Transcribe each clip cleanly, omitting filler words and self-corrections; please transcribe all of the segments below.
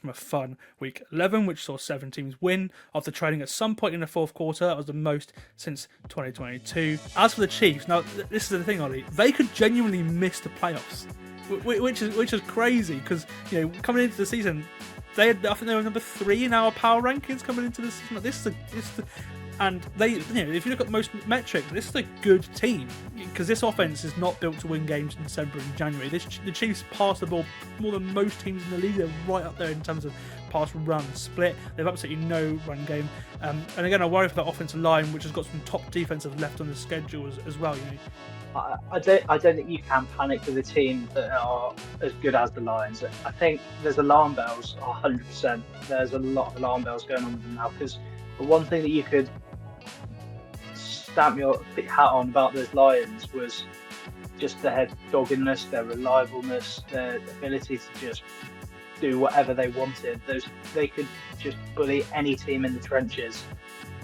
from a fun Week 11, which saw 7 teams win after trailing at some point in the fourth quarter. That was the most since 2022. As for the Chiefs, now this is the thing, Ollie, they could genuinely miss the playoffs, which is crazy because coming into the season, I think they were number 3 in our power rankings coming into the season. And they, if you look at most metrics, this is a good team because this offense is not built to win games in December and January. The Chiefs pass the ball more than most teams in the league. They're right up there in terms of pass run split. They have absolutely no run game. And again, I worry for that offensive line, which has got some top defensive left on the schedule as well. I don't think you can panic with a team that are as good as the Lions. I think there's alarm bells, 100%. There's a lot of alarm bells going on with them now because the one thing that you could stamp your hat on about those Lions was just their doggedness, their reliableness, their ability to just do whatever they wanted. They could just bully any team in the trenches.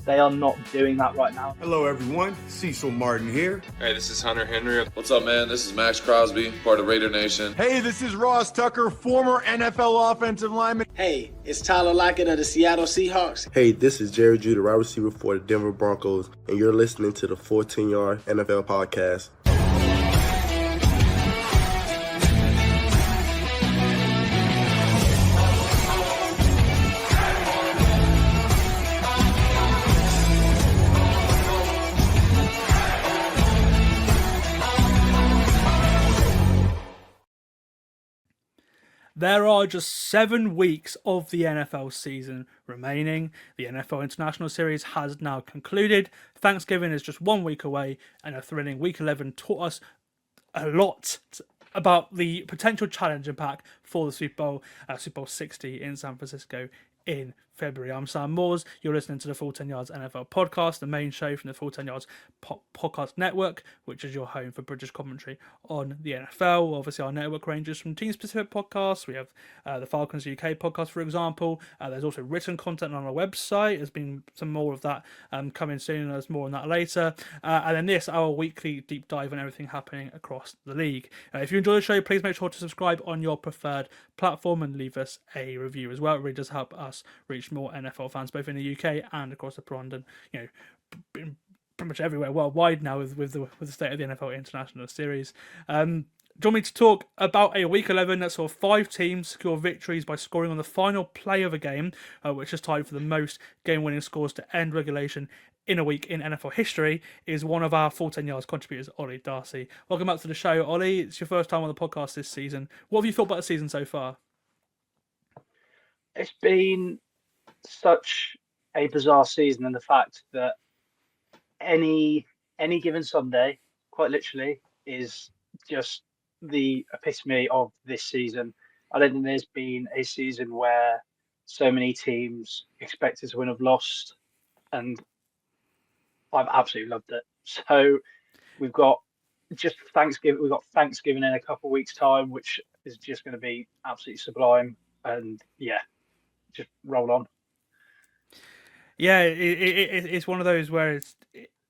They are not doing that right now. Hello, everyone. Cecil Martin here. Hey, this is Hunter Henry. What's up, man? This is Max Crosby, part of Raider Nation. Hey, this is Ross Tucker, former NFL offensive lineman. Hey, it's Tyler Lockett of the Seattle Seahawks. Hey, this is Jared Goff, wide receiver for the Denver Broncos, and you're listening to the 14-Yard NFL Podcast. There are just 7 weeks of the NFL season remaining. The NFL International Series has now concluded. Thanksgiving is just 1 week away, and a thrilling Week 11 taught us a lot about the potential challenge and pack for the Super Bowl 60 in San Francisco in February. I'm Sam Moores. You're listening to the Full 10 Yards NFL podcast, the main show from the Full 10 Yards podcast network, which is your home for British commentary on the NFL. Obviously, our network ranges from team-specific podcasts. We have the Falcons UK podcast, for example. There's also written content on our website. There's been some more of that coming soon. There's more on that later. And then this, our weekly deep dive on everything happening across the league. If you enjoy the show, please make sure to subscribe on your preferred platform and leave us a review as well. It really does help us reach more NFL fans, both in the UK and across the pond, and pretty much everywhere worldwide now with the state of the NFL International Series. Do you want me to talk about a Week 11 that saw 5 teams secure victories by scoring on the final play of a game, which is tied for the most game-winning scores to end regulation in a week in NFL history, is one of our Full 10 Yards contributors, Olly Darcy. Welcome back to the show, Ollie. It's your first time on the podcast this season. What have you thought about the season so far? It's been such a bizarre season in the fact that any given Sunday, quite literally, is just the epitome of this season. I don't think there's been a season where so many teams expected to win have lost, and I've absolutely loved it. So we've got Thanksgiving. We've got Thanksgiving in a couple of weeks' time, which is just going to be absolutely sublime. And yeah, just roll on. Yeah, it's one of those where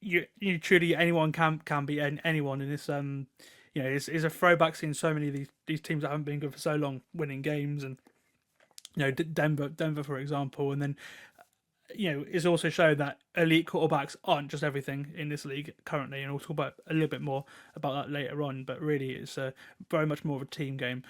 you truly anyone can beat anyone, and it's it's a throwback seeing so many of these teams that haven't been good for so long winning games, and Denver for example, and then it's also shown that elite quarterbacks aren't just everything in this league currently, and we'll talk about a little bit more about that later on, but really it's very much more of a team game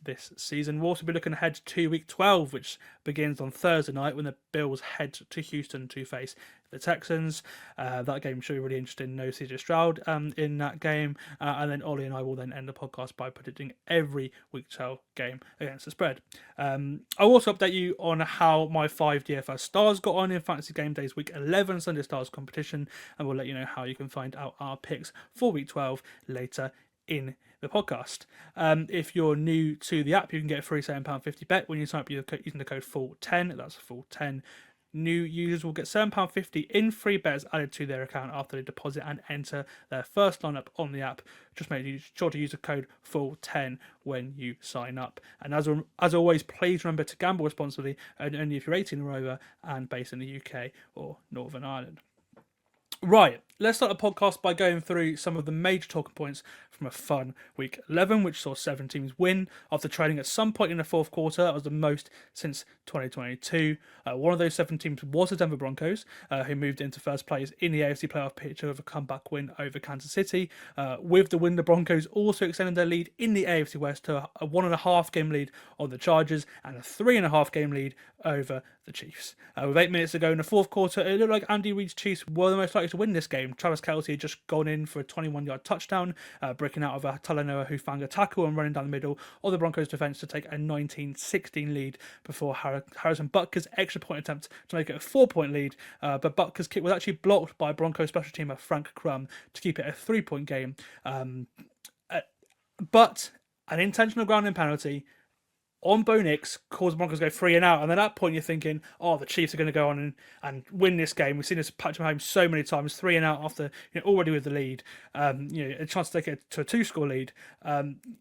this season. We'll also be looking ahead to Week 12, which begins on Thursday night when the Bills head to Houston to face the Texans. That game should be really interesting. No CJ Stroud in that game, and then Ollie and I will then end the podcast by predicting every Week 12 game against the spread. I'll also update you on how my 5 DFS stars got on in Fantasy Game Day's Week 11 Sunday Stars competition, and we'll let you know how you can find out our picks for Week 12 later in the podcast. If you're new to the app, you can get a free £7.50 bet when you sign up using the code FULL10. That's FULL10. New users will get £7.50 in free bets added to their account after they deposit and enter their first lineup on the app. Just make sure to use the code FULL10 when you sign up. And as always, please remember to gamble responsibly, and only if you're 18 or over and based in the UK or Northern Ireland. Right, Let's start the podcast by going through some of the major talking points from a fun Week 11, which saw 7 teams win after trading at some point in the fourth quarter. That was the most since 2022. One of those 7 teams was the Denver Broncos, who moved into first place in the AFC playoff picture with a comeback win over Kansas City. With the win, the Broncos also extended their lead in the AFC West to a 1.5 game lead on the Chargers and a 3.5 game lead over the Chiefs. With 8 minutes to go in the fourth quarter, it looked like Andy Reid's Chiefs were the most likely to win this game. Travis Kelce had just gone in for a 21-yard touchdown, breaking out of a Talanoa Hufanga tackle and running down the middle of the Broncos defense to take a 19-16 lead before Harrison Butker's extra point attempt to make it a 4-point lead. But Butker's kick was actually blocked by Broncos special teamer Frank Crum to keep it a 3-point game. But an intentional grounding penalty on Bo Nix caused the Broncos to go 3 and out, and then at that point you're thinking, oh, the Chiefs are going to go on and win this game. We've seen this Patrick Mahomes so many times, 3 and out after already with the lead, a chance to take it to a 2-score lead.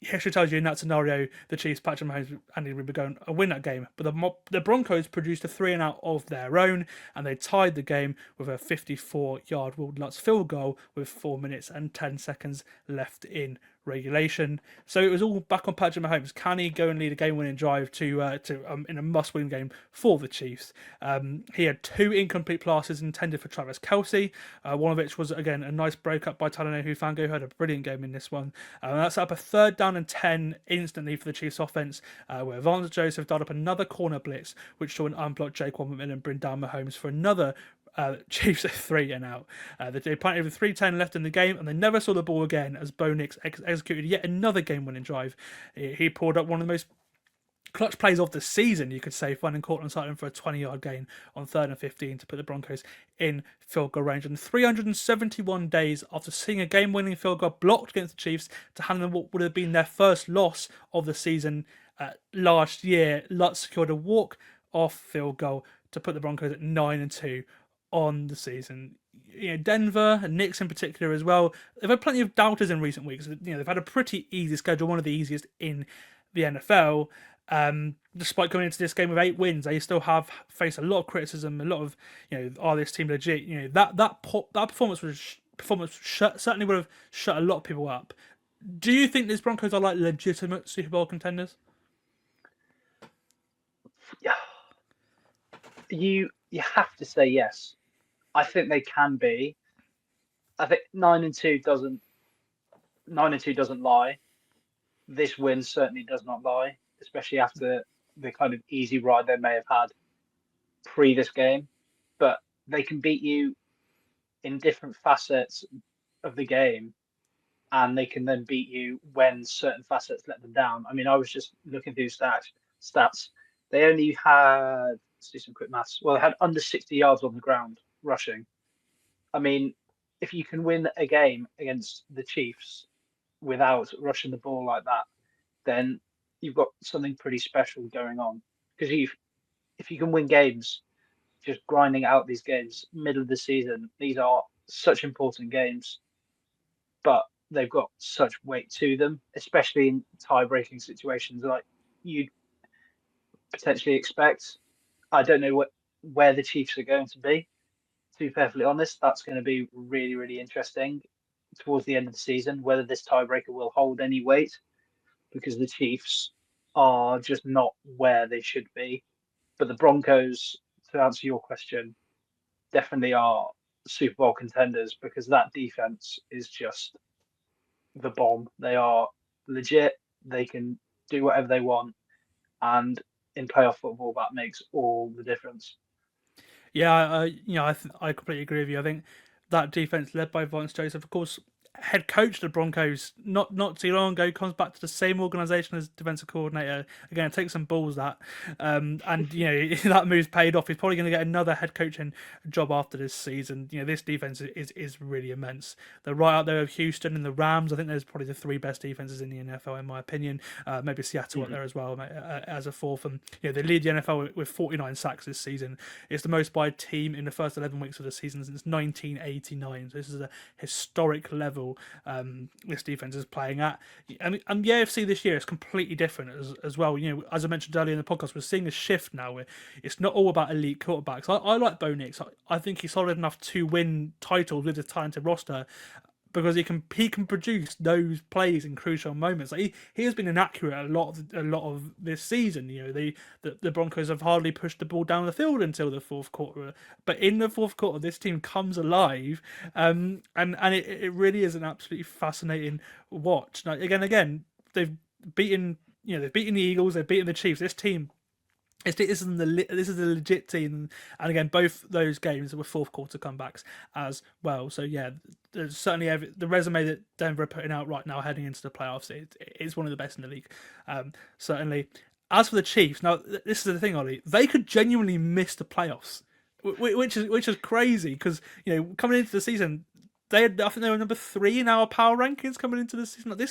History tells you in that scenario the Chiefs, Patrick Mahomes, Andy Reid would go and win that game. But the Broncos produced a 3 and out of their own, and they tied the game with a 54-yard Will Lutz field goal with 4 minutes and 10 seconds left in regulation. So it was all back on Patrick Mahomes. Can he go and lead a game-winning drive to in a must-win game for the Chiefs? He had 2 incomplete passes intended for Travis Kelce. One of which was, again, a nice break-up by Talanoa Hufanga, who had a brilliant game in this one. That set up a 3rd down and 10 instantly for the Chiefs offense, where Vance Joseph dialed up another corner blitz, which saw an unblocked Jaquan McMillan bring down Mahomes for another Chiefs are 3 and out. They planted with 3:10 left in the game, and they never saw the ball again as Bo Nix executed yet another game-winning drive. He pulled up one of the most clutch plays of the season, you could say, finding Cortland Sutton for a 20-yard gain on 3rd and 15 to put the Broncos in field goal range. And 371 days after seeing a game-winning field goal blocked against the Chiefs to hand them what would have been their first loss of the season last year, Lutz secured a walk-off field goal to put the Broncos at 9-2 on the season. Denver and Knicks in particular as well, they've had plenty of doubters in recent weeks. They've had a pretty easy schedule, one of the easiest in the NFL. Despite coming into this game with 8 wins, they still have faced a lot of criticism, a lot of, are this team legit? That performance certainly would have shut a lot of people up. Do you think these Broncos are like legitimate Super Bowl contenders? Yeah. You have to say yes. I think they can be. I think 9-2 doesn't lie. This win certainly does not lie, especially after the kind of easy ride they may have had pre this game. But they can beat you in different facets of the game, and they can then beat you when certain facets let them down. I mean, I was just looking through stats. They only had, let's do some quick maths. Well, they had under 60 yards on the ground rushing. I mean, if you can win a game against the Chiefs without rushing the ball like that, then you've got something pretty special going on. Because if you can win games, just grinding out these games middle of the season, these are such important games, but they've got such weight to them, especially in tie-breaking situations like you'd potentially expect. I don't know where the Chiefs are going to be. To be perfectly honest, that's going to be really, really interesting towards the end of the season, whether this tiebreaker will hold any weight, because the Chiefs are just not where they should be. But the Broncos, to answer your question, definitely are Super Bowl contenders, because that defense is just the bomb. They are legit. They can do whatever they want. And in playoff football, that makes all the difference. Yeah, I completely agree with you. I think that defense led by Vance Joseph, of course, head coach of the Broncos not too long ago, comes back to the same organisation as defensive coordinator. Again, it takes some balls that, and that move's paid off. He's probably going to get another head coaching job after this season. This defense is really immense. They're right out there with Houston and the Rams. I think there's probably the 3 best defenses in the NFL in my opinion. Maybe Seattle up there as well as a 4th. And they lead the NFL with 49 sacks this season. It's the most by a team in the first 11 weeks of the season since 1989. So this is a historic level level this defense is playing at. And the AFC this year is completely different as well. You know, as I mentioned earlier in the podcast, we're seeing a shift now where it's not all about elite quarterbacks. I like Bo Nix. I think he's solid enough to win titles with his talented roster, because he can produce those plays in crucial moments. Like he has been inaccurate a lot of this season. You know, the Broncos have hardly pushed the ball down the field until the fourth quarter. But in the fourth quarter, this team comes alive, and it really is an absolutely fascinating watch. Now, again, they've beaten the Eagles, they've beaten the Chiefs. This team. This is a legit team, and again, both those games were fourth quarter comebacks as well. So yeah, there's certainly the resume that Denver are putting out right now, heading into the playoffs, it's one of the best in the league. Certainly. As for the Chiefs, now this is the thing, Ollie, they could genuinely miss the playoffs, which is crazy because coming into the season, I think they were number 3 in our power rankings coming into the season. Like,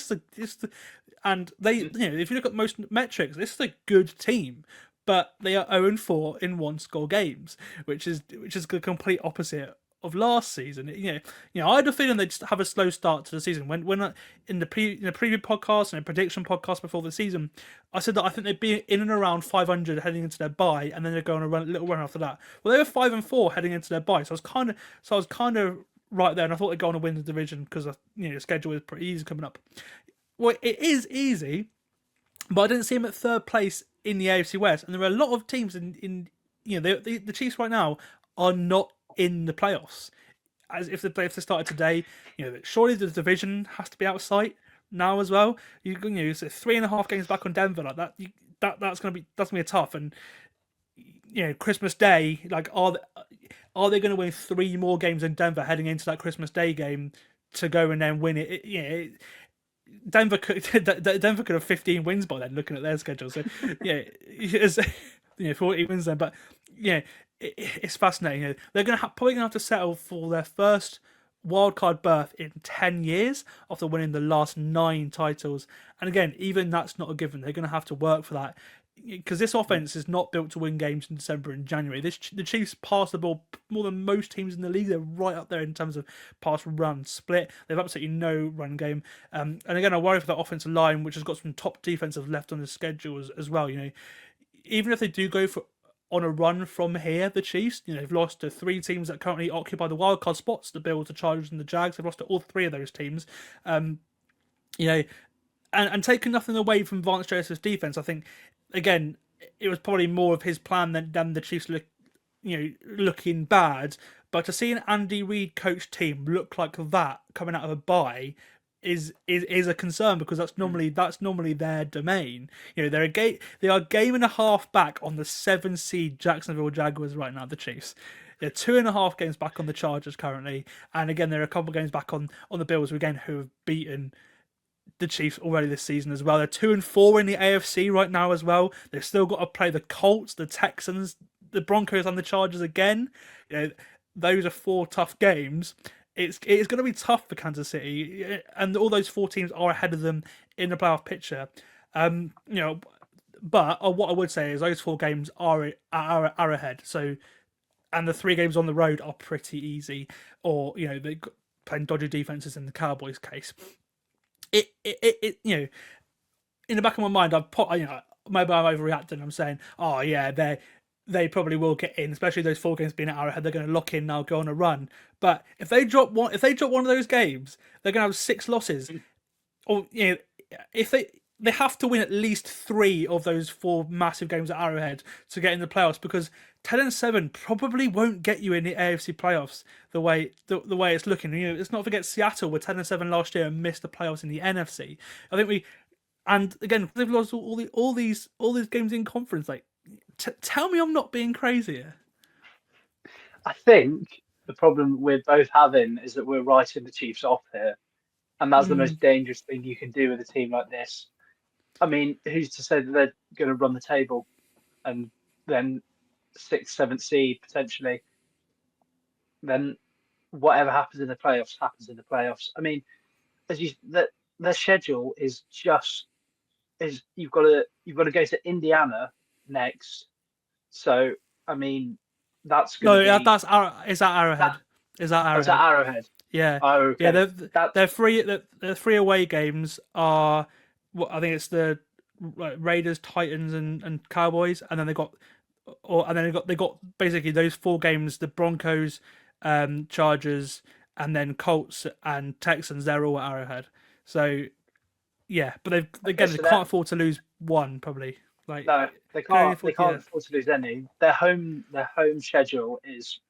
and they if you look at most metrics, this is a good team. But they are 0-4 in one-score games, which is the complete opposite of last season. I had a feeling they'd just have a slow start to the season. When in the preview podcast and a prediction podcast before the season, I said that I think they'd be in and around 500 heading into their bye, and then they'd go on a little run after that. Well, they were 5-4 heading into their bye, so I was kind of right there, and I thought they'd go on to win the division because the schedule is pretty easy coming up. Well, it is easy, but I didn't see them at third place in the AFC West, and there are a lot of teams in the Chiefs right now are not in the playoffs. As if they started today, surely the division has to be out of sight now as well. So 3.5 games back on Denver like that. That's gonna be tough. And Christmas Day, like are they going to win 3 more games in Denver heading into that Christmas Day game to go and then win it? Denver could have 15 wins by then, looking at their schedule. So it's 40 wins then. But it's fascinating. They're probably gonna have to settle for their first wildcard berth in 10 years after winning the last 9 titles. And again, even that's not a given. They're gonna have to work for that, because this offense is not built to win games in December and January. The Chiefs pass the ball more than most teams in the league. They're right up there in terms of pass run split. They have absolutely no run game. And again, I worry for that offensive line, which has got some top defensive left on the schedule as well. Even if they do go on a run from here, the Chiefs, they've lost to 3 teams that currently occupy the wildcard spots, the Bills, the Chargers, and the Jags. They've lost to all 3 of those teams. And taking nothing away from Vance Joseph's defense, I think, again, it was probably more of his plan than the Chiefs looking bad. But to see an Andy Reid coached team look like that coming out of a bye is a concern, because that's normally their domain. They are a game and a half back on the 7 seed Jacksonville Jaguars right now, the Chiefs. They're 2.5 games back on the Chargers currently, and again they're a couple of games back on the Bills, who have beaten the Chiefs already this season as well. They're 2-4 in the AFC right now as well. They've still got to play the Colts, the Texans, the Broncos, and the Chargers again. Those are 4 tough games. It's going to be tough for Kansas City, and all those 4 teams are ahead of them in the playoff picture. But what I would say is those 4 games are ahead. So, and the 3 games on the road are pretty easy, or they're playing dodgy defenses in the Cowboys' case. It in the back of my mind, maybe I'm overreacting. I'm saying, oh yeah, they probably will get in, especially those 4 games being at Arrowhead. They're going to lock in now, go on a run. But if they drop one of those games, they're going to have 6 losses. Or if they have to win at least 3 of those 4 massive games at Arrowhead to get in the playoffs, because 10-7 probably won't get you in the AFC playoffs the way it's looking. Let's not forget Seattle were 10-7 last year and missed the playoffs in the NFC. I think and again, they've lost all these games in conference. Like, tell me I'm not being crazy here. I think the problem we're both having is that we're writing the Chiefs off here, and that's the most dangerous thing you can do with a team like this. I mean, who's to say that they're going to run the table and then 6th, 7th seed potentially? Then whatever happens in the playoffs happens in the playoffs. I mean, their schedule is you've got to go to Indiana next. So I mean, that's going to be... Is that Arrowhead? Is that Arrowhead? Is that Arrowhead? Yeah, Oh, okay. yeah. That's Their three away games are, well, I think it's the Raiders, Titans, and Cowboys, and then they got basically those 4 games: the Broncos, Chargers, and then Colts and Texans. They're all at Arrowhead. So yeah, but they so can't afford to lose one probably. Like no, they can only can't. They afford- can't yeah. afford to lose any. Their home schedule is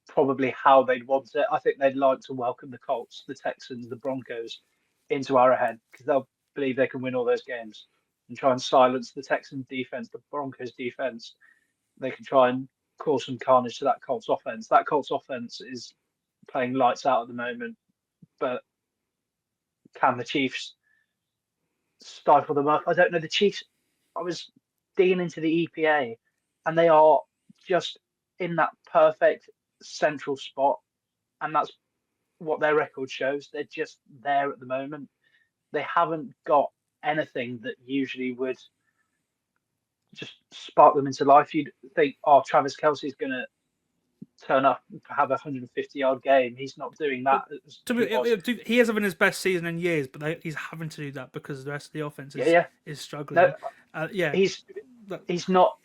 probably how they'd want it. I think they'd like to welcome the Colts, the Texans, the Broncos into Arrowhead because they'll believe they can win all those games and try and silence the Texans defense, the Broncos defense. They can try and cause some carnage to that Colts offense. That Colts offense is playing lights out at the moment, but can the Chiefs stifle them up? I don't know. The Chiefs, I was digging into the EPA, and they are just in that perfect central spot, and that's what their record shows. They're just there at the moment. They haven't got anything that usually would just spark them into life. You'd think, oh, Travis Kelce's going to turn up and have a 150-yard game. He's not doing that. He hasn't been his best season in years, but he's having to do that because the rest of the offense is struggling. No, he's not.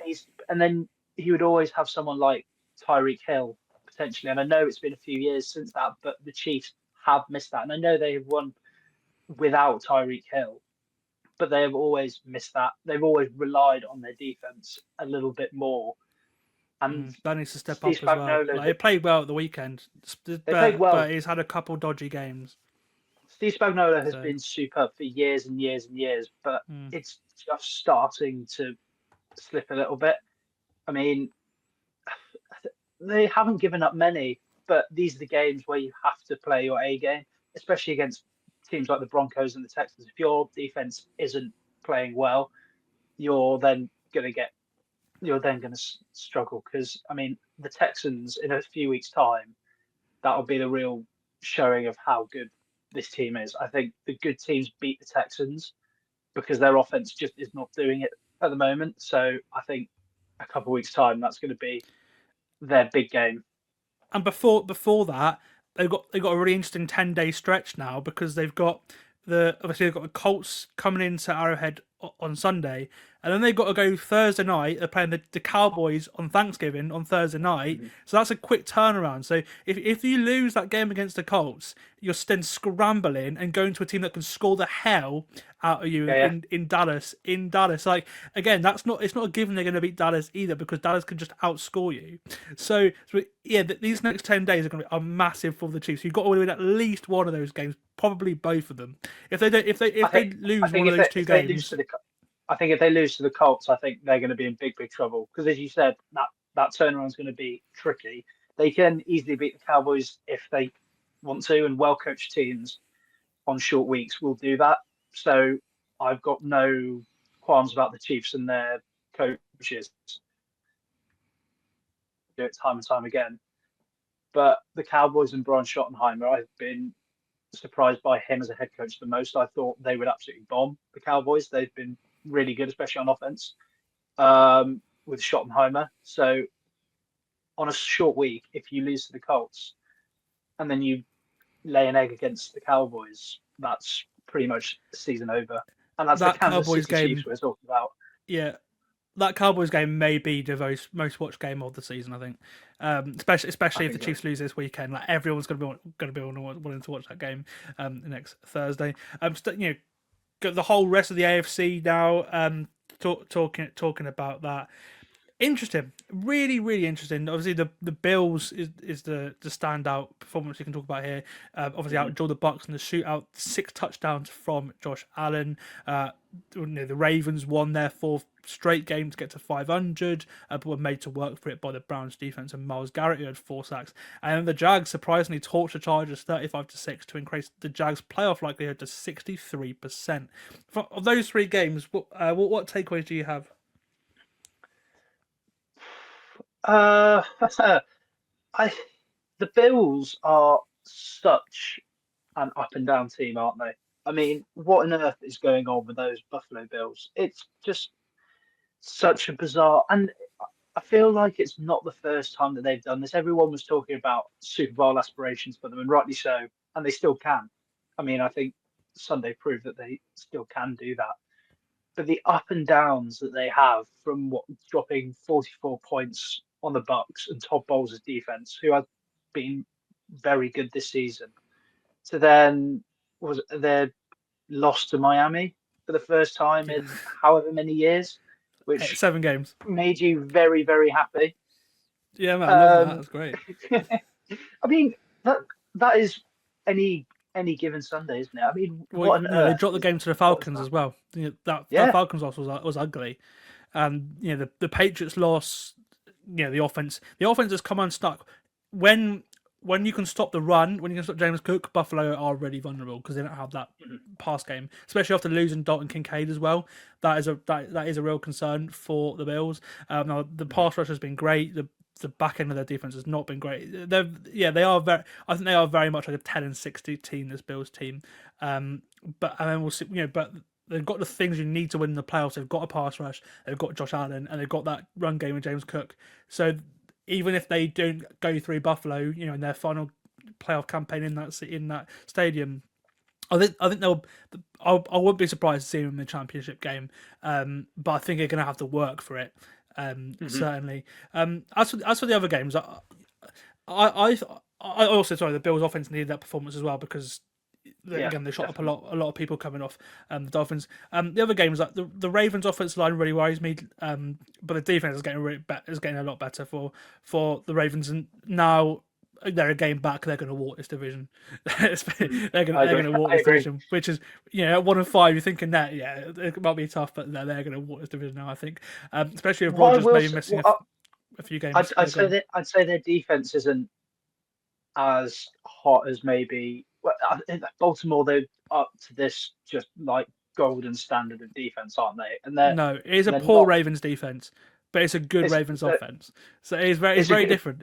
And then he would always have someone like Tyreek Hill potentially. And I know it's been a few years since that, but the Chiefs have missed that. And I know they have won without Tyreek Hill, but they have always missed that. They've always relied on their defense a little bit more. And that needs to step Steve up as well. Spagnuolo, He played well at the weekend, played well, but he's had a couple dodgy games. Steve Spagnuolo has been superb for years and years and years, but it's just starting to slip a little bit. I mean, they haven't given up many, but these are the games where you have to play your A game, especially against teams like the Broncos and the Texans. If your defense isn't playing well, you're then going to struggle because, I mean, the Texans in a few weeks' time, that'll be the real showing of how good this team is. I think the good teams beat the Texans because their offense just is not doing it at the moment. So I think a couple of weeks' time, that's going to be their big game. And before that, they've got a really interesting 10-day stretch now because they've got the Colts coming into Arrowhead on Sunday, and then they've got to go Thursday night. They're playing the Cowboys on Thanksgiving on Thursday night, so that's a quick turnaround. So if you lose that game against the Colts, you're then scrambling and going to a team that can score the hell out of you in Dallas. Like, again, it's not a given they're going to beat Dallas either because Dallas can just outscore you. So these next 10 days are going to be massive for the Chiefs. You've got to win at least one of those games, probably both of them. If they lose one of those two games, I think if they lose to the Colts, I think they're going to be in big trouble because, as you said, that turnaround is going to be tricky. They can easily beat the Cowboys if they want to, and well-coached teams on short weeks will do that. So I've got no qualms about the Chiefs and their coaches. Do it time and time again. But the Cowboys and Brian Schottenheimer, I've been surprised by him as a head coach the most. I thought they would absolutely bomb the Cowboys. They've been really good, especially on offense, with Schottenheimer. So on a short week, if you lose to the Colts and then you lay an egg against the Cowboys, that's pretty much the season over. And that's that the Kansas City game, Chiefs we're talking about. Yeah, that Cowboys game may be the most watched game of the season, I think. Especially if the Chiefs lose this weekend, like everyone's going to be wanting to watch that game next Thursday. The whole rest of the AFC now. Talking about that. Interesting, really, really interesting. Obviously, the Bills is the standout performance we can talk about here. Obviously, outdrew the Bucs in the shootout, 6 touchdowns from Josh Allen. The Ravens won their 4th straight game to get to 500, but were made to work for it by the Browns defense and Myles Garrett, who had 4 sacks. And the Jags surprisingly torched the Chargers 35-6 to increase the Jags' playoff likelihood to 63%. Of those 3 games, what takeaways do you have? The Bills are such an up and down team, aren't they? I mean, what on earth is going on with those Buffalo Bills? It's just such a bizarre. And I feel like it's not the first time that they've done this. Everyone was talking about Super Bowl aspirations for them, and rightly so, and they still can. I mean, I think Sunday proved that they still can do that. But the up and downs that they have from dropping 44 points on the Bucs and Todd Bowles' defense, who has been very good this season, to then their loss to Miami for the first time in however many years, which 7 games. made you very, very happy. Yeah, man, I love that. That's great. I mean, that is any given Sunday, isn't it? I mean, what on earth? They dropped the game to the Falcons as well. That Falcons loss was ugly. The Patriots loss. The offense has come unstuck. When you can stop the run, when you can stop James Cook, Buffalo are really vulnerable because they don't have that pass game, especially after losing Dalton Kincaid as well. That is a real concern for the Bills. Now the pass rush has been great. The back end of their defense has not been great. They are very. I think they are very much like a 10-60 team. This Bills team, but then we'll see. But they've got the things you need to win in the playoffs. They've got a pass rush. They've got Josh Allen, and they've got that run game with James Cook. So even if they don't go through Buffalo, in their final playoff campaign in that stadium, I think they'll. I wouldn't be surprised to see them in the championship game, but I think they're going to have to work for it. Certainly. As for the other games, I also the Bills' offense needed that performance as well because again they shot up a lot of people coming off the Dolphins. The other games, like the Ravens' offensive line really worries me, but the defense is getting a lot better for the Ravens, and now they're a game back. They're going to walk this division. they're going to walk this division, which is at 1-5. You're thinking that it might be tough, but they're going to walk this division now. I think, especially if Rodgers maybe missing a few games. I'd say their defense isn't as hot as maybe Baltimore. They're up to this just like golden standard of defense, aren't they? And no, it is a poor Ravens defense, but it's a good Ravens offense. So it's very different.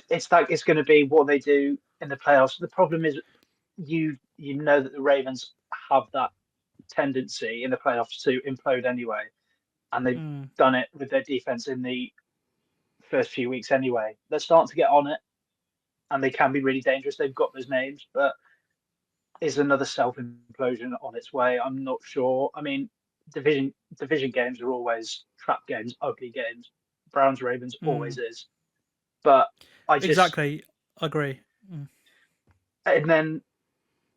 It's like it's going to be what they do in the playoffs. The problem is, you know that the Ravens have that tendency in the playoffs to implode anyway, and they've done it with their defense in the first few weeks anyway. They're starting to get on it, and they can be really dangerous. They've got those names, but is another self-implosion on its way? I'm not sure. I mean, division games are always trap games, ugly games. Browns Ravens always is. But I agree. And then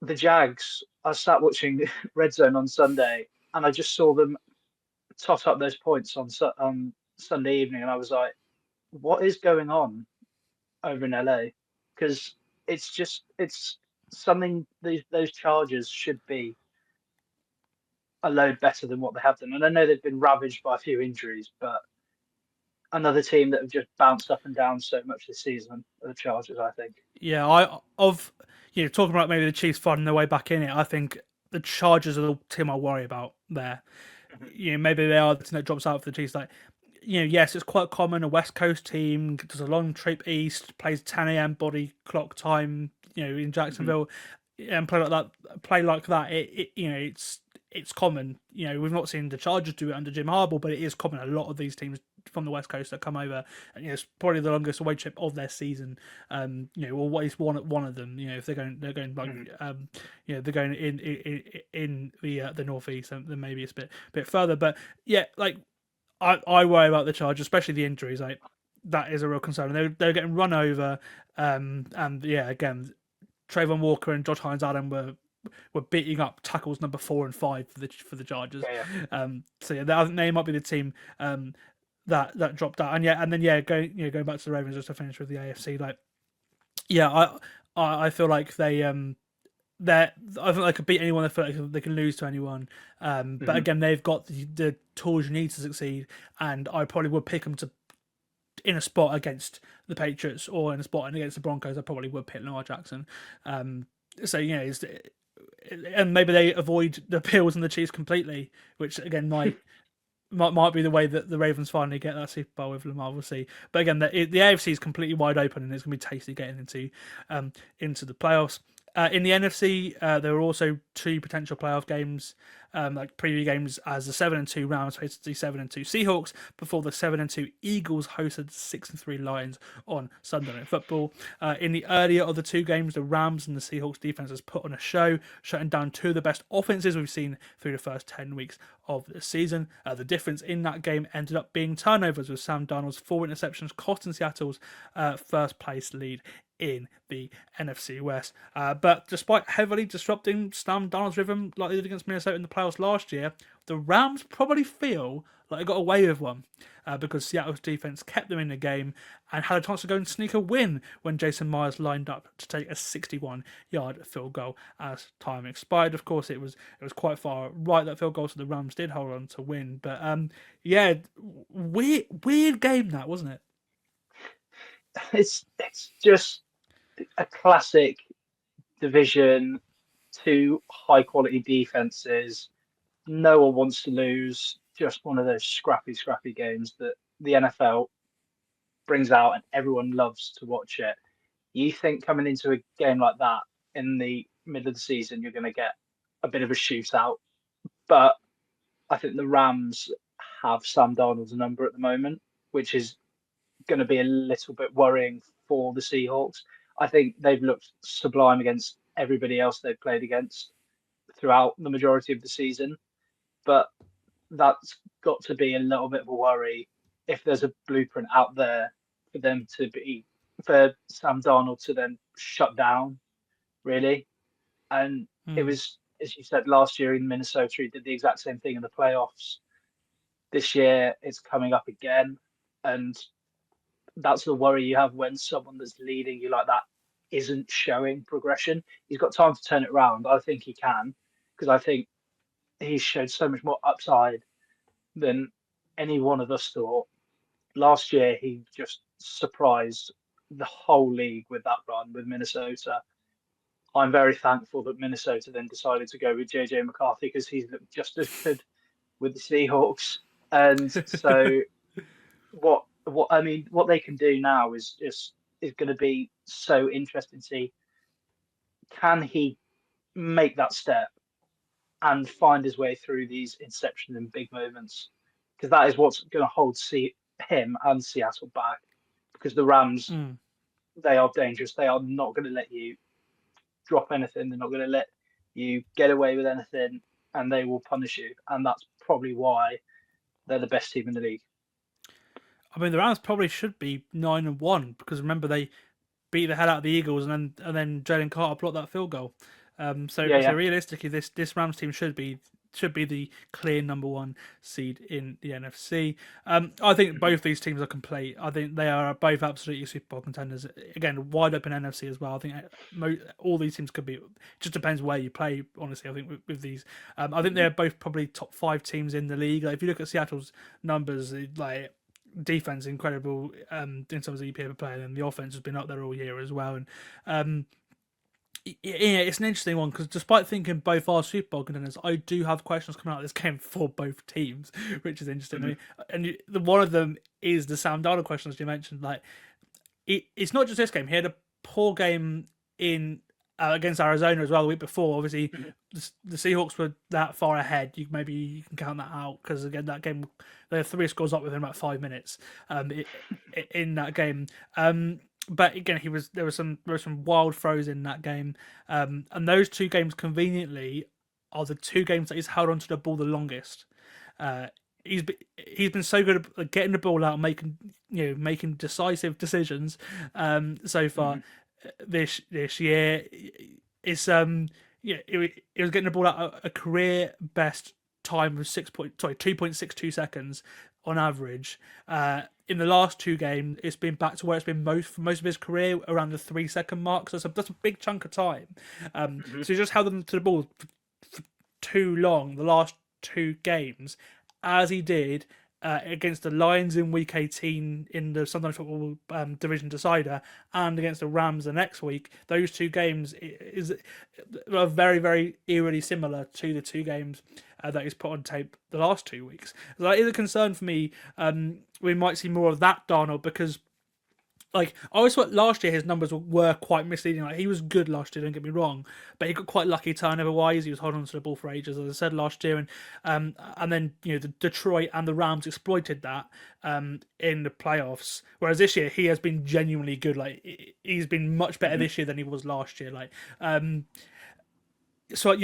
the Jags, I sat watching Red Zone on Sunday, and I just saw them tot up those points on Sunday evening, and I was like, "What is going on over in LA?" Because it's something those Chargers should be a load better than what they have done. And I know they've been ravaged by a few injuries, but another team that have just bounced up and down so much this season are the Chargers, I think. Yeah, talking about maybe the Chiefs finding their way back in it, I think the Chargers are the team I worry about there. Maybe they are the team that drops out for the Chiefs. Like, yes, it's quite common. A West Coast team does a long trip east, plays 10 a.m. body clock time, in Jacksonville, and play like that. It's common. We've not seen the Chargers do it under Jim Harbaugh, but it is common. A lot of these teams from the West Coast that come over, and it's probably the longest away trip of their season. Or at least one of them. If they're going they're going in the northeast, and then maybe it's a bit further. But I worry about the Chargers, especially the injuries. Like, that is a real concern. They're getting run over, and again, Trayvon Walker and Josh Hines-Allen were beating up tackles number 4 and 5 for the Chargers. I think they might be the team that dropped out. And then going back to the Ravens just to finish with the AFC. I feel like I think they could beat anyone. I feel like they can lose to anyone. But again, they've got the tools you need to succeed, and I probably would pick them to in a spot against the Patriots or in a spot against the Broncos. I probably would pick Lamar Jackson. And maybe they avoid the Bills and the Chiefs completely, which again might be the way that the Ravens finally get that Super Bowl with Lamar. We'll see. But again, the AFC is completely wide open, and it's going to be tasty getting into the playoffs. In the NFC, there were also 2 potential playoff games, like preview games, as the 7-2 Rams faced the 7-2 Seahawks before the 7-2 Eagles hosted the 6-3 Lions on Sunday Night Football. In the earlier of the 2 games, the Rams and the Seahawks defenses put on a show, shutting down 2 of the best offenses we've seen through the first 10 weeks of the season. The difference in that game ended up being turnovers, with Sam Darnold's 4 interceptions costing Seattle's first place lead in the NFC West. But despite heavily disrupting Sam Darnold's rhythm like they did against Minnesota in the playoffs last year, the Rams probably feel like they got away with one because Seattle's defense kept them in the game and had a chance to go and sneak a win when Jason Myers lined up to take a 61-yard field goal as time expired. Of course, it was quite far right, that field goal, so the Rams did hold on to win. But yeah, weird game that, wasn't it? It's just a classic division, 2 high quality defenses. No one wants to lose. Just one of those scrappy games that the NFL brings out and everyone loves to watch it. You think coming into a game like that in the middle of the season, you're going to get a bit of a shootout. But I think the Rams have Sam Darnold's number at the moment, which is going to be a little bit worrying for the Seahawks. I think they've looked sublime against everybody else they've played against throughout the majority of the season. But that's got to be a little bit of a worry if there's a blueprint out there for Sam Darnold to then shut down, really. And it was, as you said, last year in Minnesota, he did the exact same thing in the playoffs. This year, it's coming up again. And that's the worry you have when someone that's leading you like that isn't showing progression. He's got time to turn it around. I think he can, because I think he's showed so much more upside than any one of us thought. Last year, he just surprised the whole league with that run with Minnesota. I'm very thankful that Minnesota then decided to go with JJ McCarthy because he's looked just as good with the Seahawks. And so what they can do now is going to be so interesting to see. Can he make that step and find his way through these interceptions and big moments? Because that is what's going to hold him and Seattle back. Because the Rams, they are dangerous. They are not going to let you drop anything. They're not going to let you get away with anything, and they will punish you. And that's probably why they're the best team in the league. I mean, the Rams probably should be 9-1 because remember they beat the hell out of the Eagles and then Jalen Carter blocked that field goal. So realistically, this Rams team should be the clear number 1 seed in the NFC. I think both these teams are complete. I think they are both absolutely Super Bowl contenders. Again, wide open NFC as well. I think all these teams could be. It just depends where you play. Honestly, I think with these, I think they're both probably top 5 teams in the league. Like, if you look at Seattle's numbers, like defense incredible in terms of EPA per player, and the offense has been up there all year as well. And yeah, it's an interesting one because despite thinking both are Super Bowl contenders, I do have questions coming out of this game for both teams, which is interesting. And one of them is the Sam Darnold question, as you mentioned. Like, it's not just this game. He had a poor game in against Arizona as well the week before. Obviously, the Seahawks were that far ahead. Maybe you can count that out because again, that game they had 3 scores up within about 5 minutes in that game. But again, there were some wild throws in that game, and those 2 games conveniently are the 2 games that he's held onto the ball the longest. He's been so good at getting the ball out, and making decisive decisions so far this year. It's it was getting the ball out a career best time of 2.62 seconds on average. In the last 2 games, it's been back to where it's been for most of his career, around the 3-second mark. So that's a big chunk of time. So he just held them to the ball for too long, the last 2 games, as he did against the Lions in Week 18 in the Sunday Night Football Division Decider, and against the Rams the next week. Those 2 games are very, very eerily similar to the 2 games that he's put on tape the last 2 weeks. So that is a concern for me. We might see more of that Darnold because like I always thought last year his numbers were quite misleading. Like he was good last year, don't get me wrong, but he got quite lucky turnover wise. He was holding on to the ball for ages, as I said last year, and then the Detroit and the Rams exploited that in the playoffs. Whereas this year he has been genuinely good. Like he's been much better this year than he was last year. Like so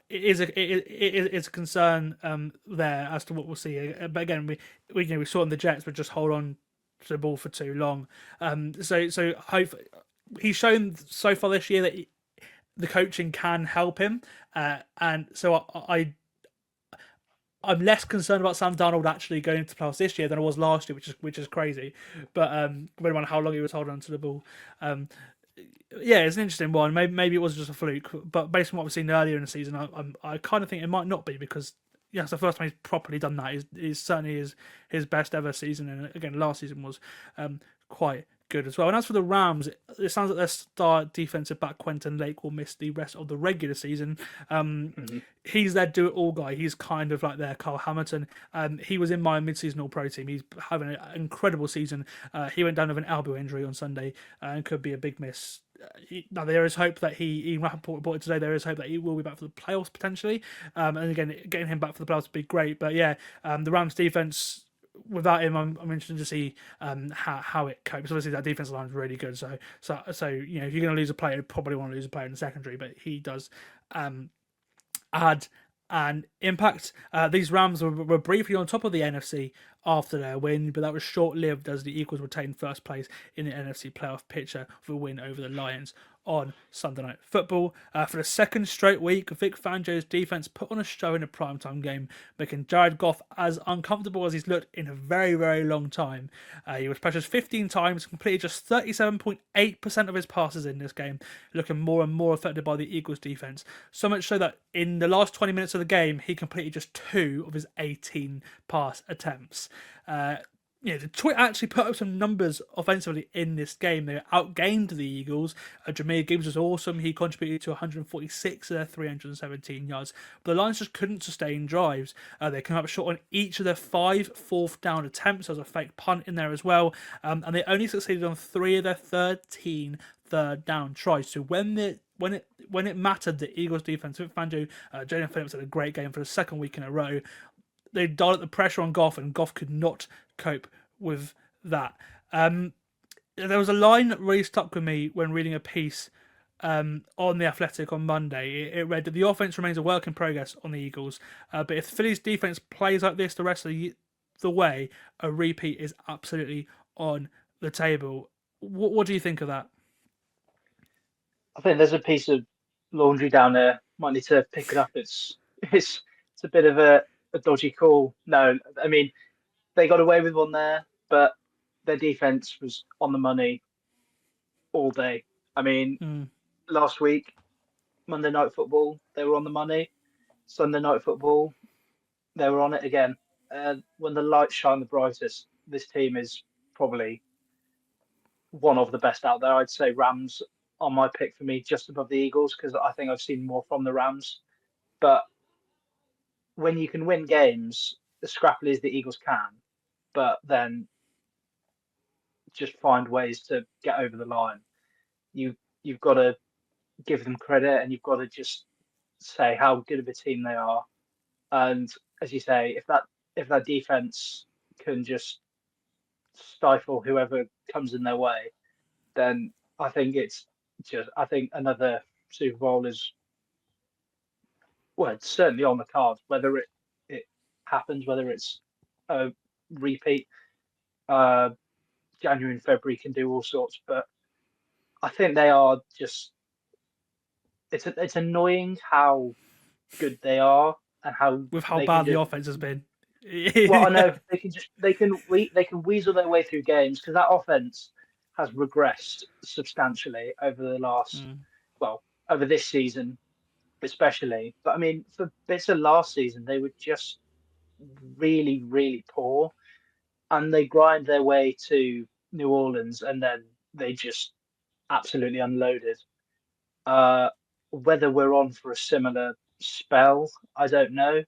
it's a concern there as to what we'll see. But again, we saw in the Jets, but just hold on to the ball for too long. So hope he's shown so far this year that the coaching can help him, and so I'm less concerned about Sam Darnold actually going into the playoffs this year than I was last year, which is crazy. But depending on how long he was holding on to the ball. Yeah, it's an interesting one. Maybe it was just a fluke, but based on what we've seen earlier in the season, I kind of think it might not be, because it's the first time he's properly done that. Is certainly his best ever season, and again, last season was quite good as well. And as for the Rams, it sounds like their star defensive back Quentin Lake will miss the rest of the regular season. He's their do-it-all guy. He's kind of like their Carl Hamilton. He was in my mid-season All-Pro team. He's having an incredible season. He went down with an elbow injury on Sunday and could be a big miss. Now there is hope that Rappaport reported today, there is hope that he will be back for the playoffs potentially. And again, getting him back for the playoffs would be great. But yeah, the Rams defense, without him, I'm interested to see how it copes. Obviously, that defensive line is really good. So if you're going to lose a player, you probably want to lose a player in the secondary. But he does add an impact. These Rams were briefly on top of the NFC after their win, but that was short-lived as the Eagles retained first place in the NFC playoff picture with a win over the Lions on Sunday Night Football. For the second straight week, Vic Fangio's defense put on a show in a primetime game, making Jared Goff as uncomfortable as he's looked in a very, very long time. He was pressured 15 times, completed just 37.8% of his passes in this game, looking more and more affected by the Eagles defense. So much so that in the last 20 minutes of the game, he completed just 2 of his 18 pass attempts. Detroit actually put up some numbers offensively in this game. They outgained the Eagles. Jameer Gibbs was awesome. He contributed to 146 of their 317 yards. But the Lions just couldn't sustain drives. They came up short on each of their 5 fourth down attempts. There was a fake punt in there as well. And they only succeeded on 3 of their 13 third down tries. So when it mattered, the Eagles defense, Vic Fangio, Jalen Phillips had a great game for the second week in a row. They dialed up the pressure on Goff, and Goff could not cope with that. There was a line that really stuck with me when reading a piece on The Athletic on Monday. It read that the offense remains a work in progress on the Eagles, but if Philly's defense plays like this the rest of the way, a repeat is absolutely on the table. What do you think of that? I think there's a piece of laundry down there. Might need to pick it up. It's a bit of a dodgy call. No, I mean, they got away with one there, but their defense was on the money all day. I mean, last week, Monday Night Football, they were on the money. Sunday Night Football, they were on it again. When the lights shine the brightest, this team is probably one of the best out there. I'd say Rams are my pick for me, just above the Eagles, because I think I've seen more from the Rams. But when you can win games as scrappily as the Eagles can, but then just find ways to get over the line, you've got to give them credit, and you've got to just say how good of a team they are. And as you say, if that defense can just stifle whoever comes in their way, then I think another Super Bowl is, well, it's certainly on the cards. Whether it happens, whether it's a repeat, January and February can do all sorts, but I think they are just. It's annoying how good they are and how bad the offense has been. Well, I know they can weasel their way through games, because that offense has regressed substantially over the last over this season especially. But I mean, for bits of last season, they were just really, really poor, and they grind their way to New Orleans, and then they just absolutely unloaded. Whether we're on for a similar spell, I don't know.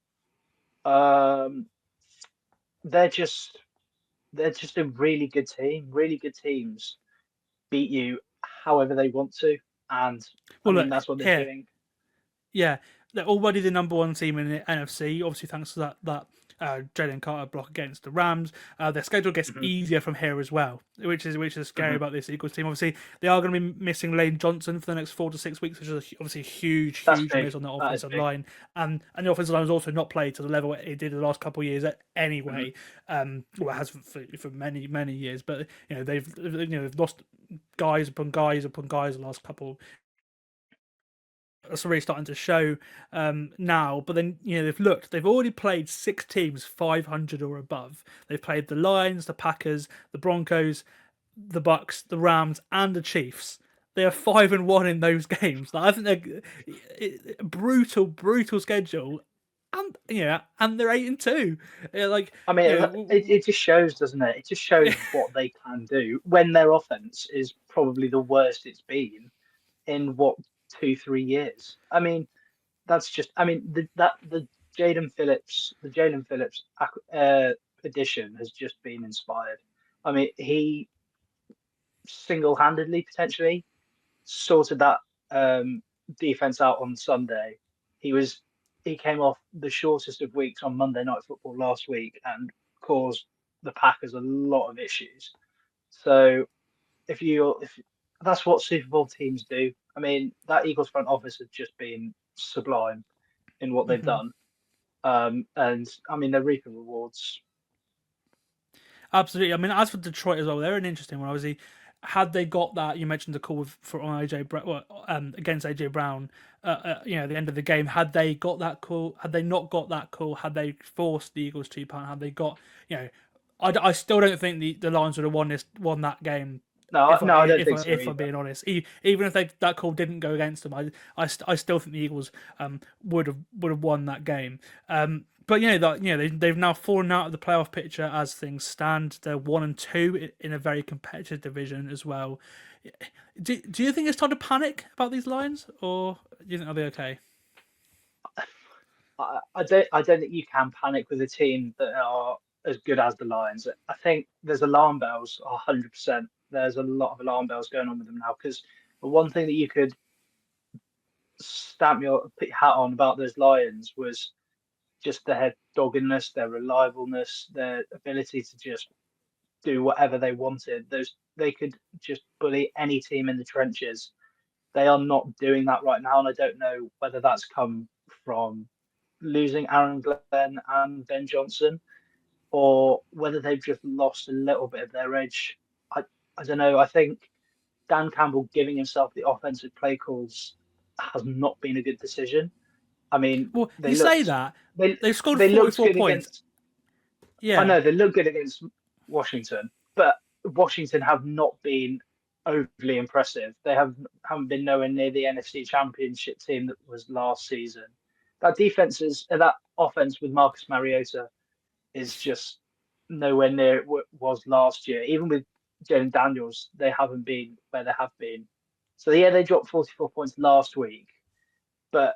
They're just a really good team, really good teams. beat you however they want to, and that's what they're doing. Yeah, they're already the number one team in the NFC. Obviously, thanks to that Jalen Carter block against the Rams. Their schedule gets easier from here as well, which is scary about this Eagles team. Obviously, they are going to be missing Lane Johnson for the next 4 to 6 weeks, which is obviously a huge miss on the offensive line. And the offensive line has also not played to the level it did the last couple of years anyway. Well, it has for many years, but they've lost guys upon guys the last couple. That's really starting to show now. But then, they've already played 6 teams 500 or above. They've played the Lions, the Packers, the Broncos, the Bucs, the Rams, and the Chiefs. They are 5-1 in those games. I think they're brutal schedule. And and they're 8-2. It just shows, doesn't it? It just shows what they can do when their offense is probably the worst it's been in 2-3 years. That's just. The Jaden Phillips addition has just been inspired. He single-handedly potentially sorted that defense out on Sunday. He came off the shortest of weeks on Monday Night Football last week and caused the Packers a lot of issues. So if that's what Super Bowl teams do. That Eagles front office has just been sublime in what they've done. And they're reaping rewards. Absolutely. As for Detroit as well, they're an interesting one. Obviously, had they got that, you mentioned the call against AJ Brown, at the end of the game, had they got that call, had they not got that call, had they forced the Eagles to punt, had they got, I still don't think the Lions would have won that game. I don't think so. If I'm being honest, even if that call didn't go against them, I still think the Eagles would have won that game. But they've now fallen out of the playoff picture as things stand. They're 1-2 in a very competitive division as well. Do you think it's time to panic about these Lions, or do you think they'll be okay? I don't think you can panic with a team that are as good as the Lions. I think there's alarm bells, 100%. There's a lot of alarm bells going on with them now, because the one thing that you could put your hat on about those Lions was just their doggedness, their reliableness, their ability to just do whatever they wanted. They could just bully any team in the trenches. They are not doing that right now, and I don't know whether that's come from losing Aaron Glenn and Ben Johnson, or whether they've just lost a little bit of their edge. I don't know. I think Dan Campbell giving himself the offensive play calls has not been a good decision. Well, say that. They've scored 44 points. I know they look good against Washington, but Washington have not been overly impressive. They haven't been nowhere near the NFC Championship team that was last season. That offense with Marcus Mariota is just nowhere near what was last year. Even with Jalen Daniels, they haven't been where they have been. So they dropped 44 points last week. But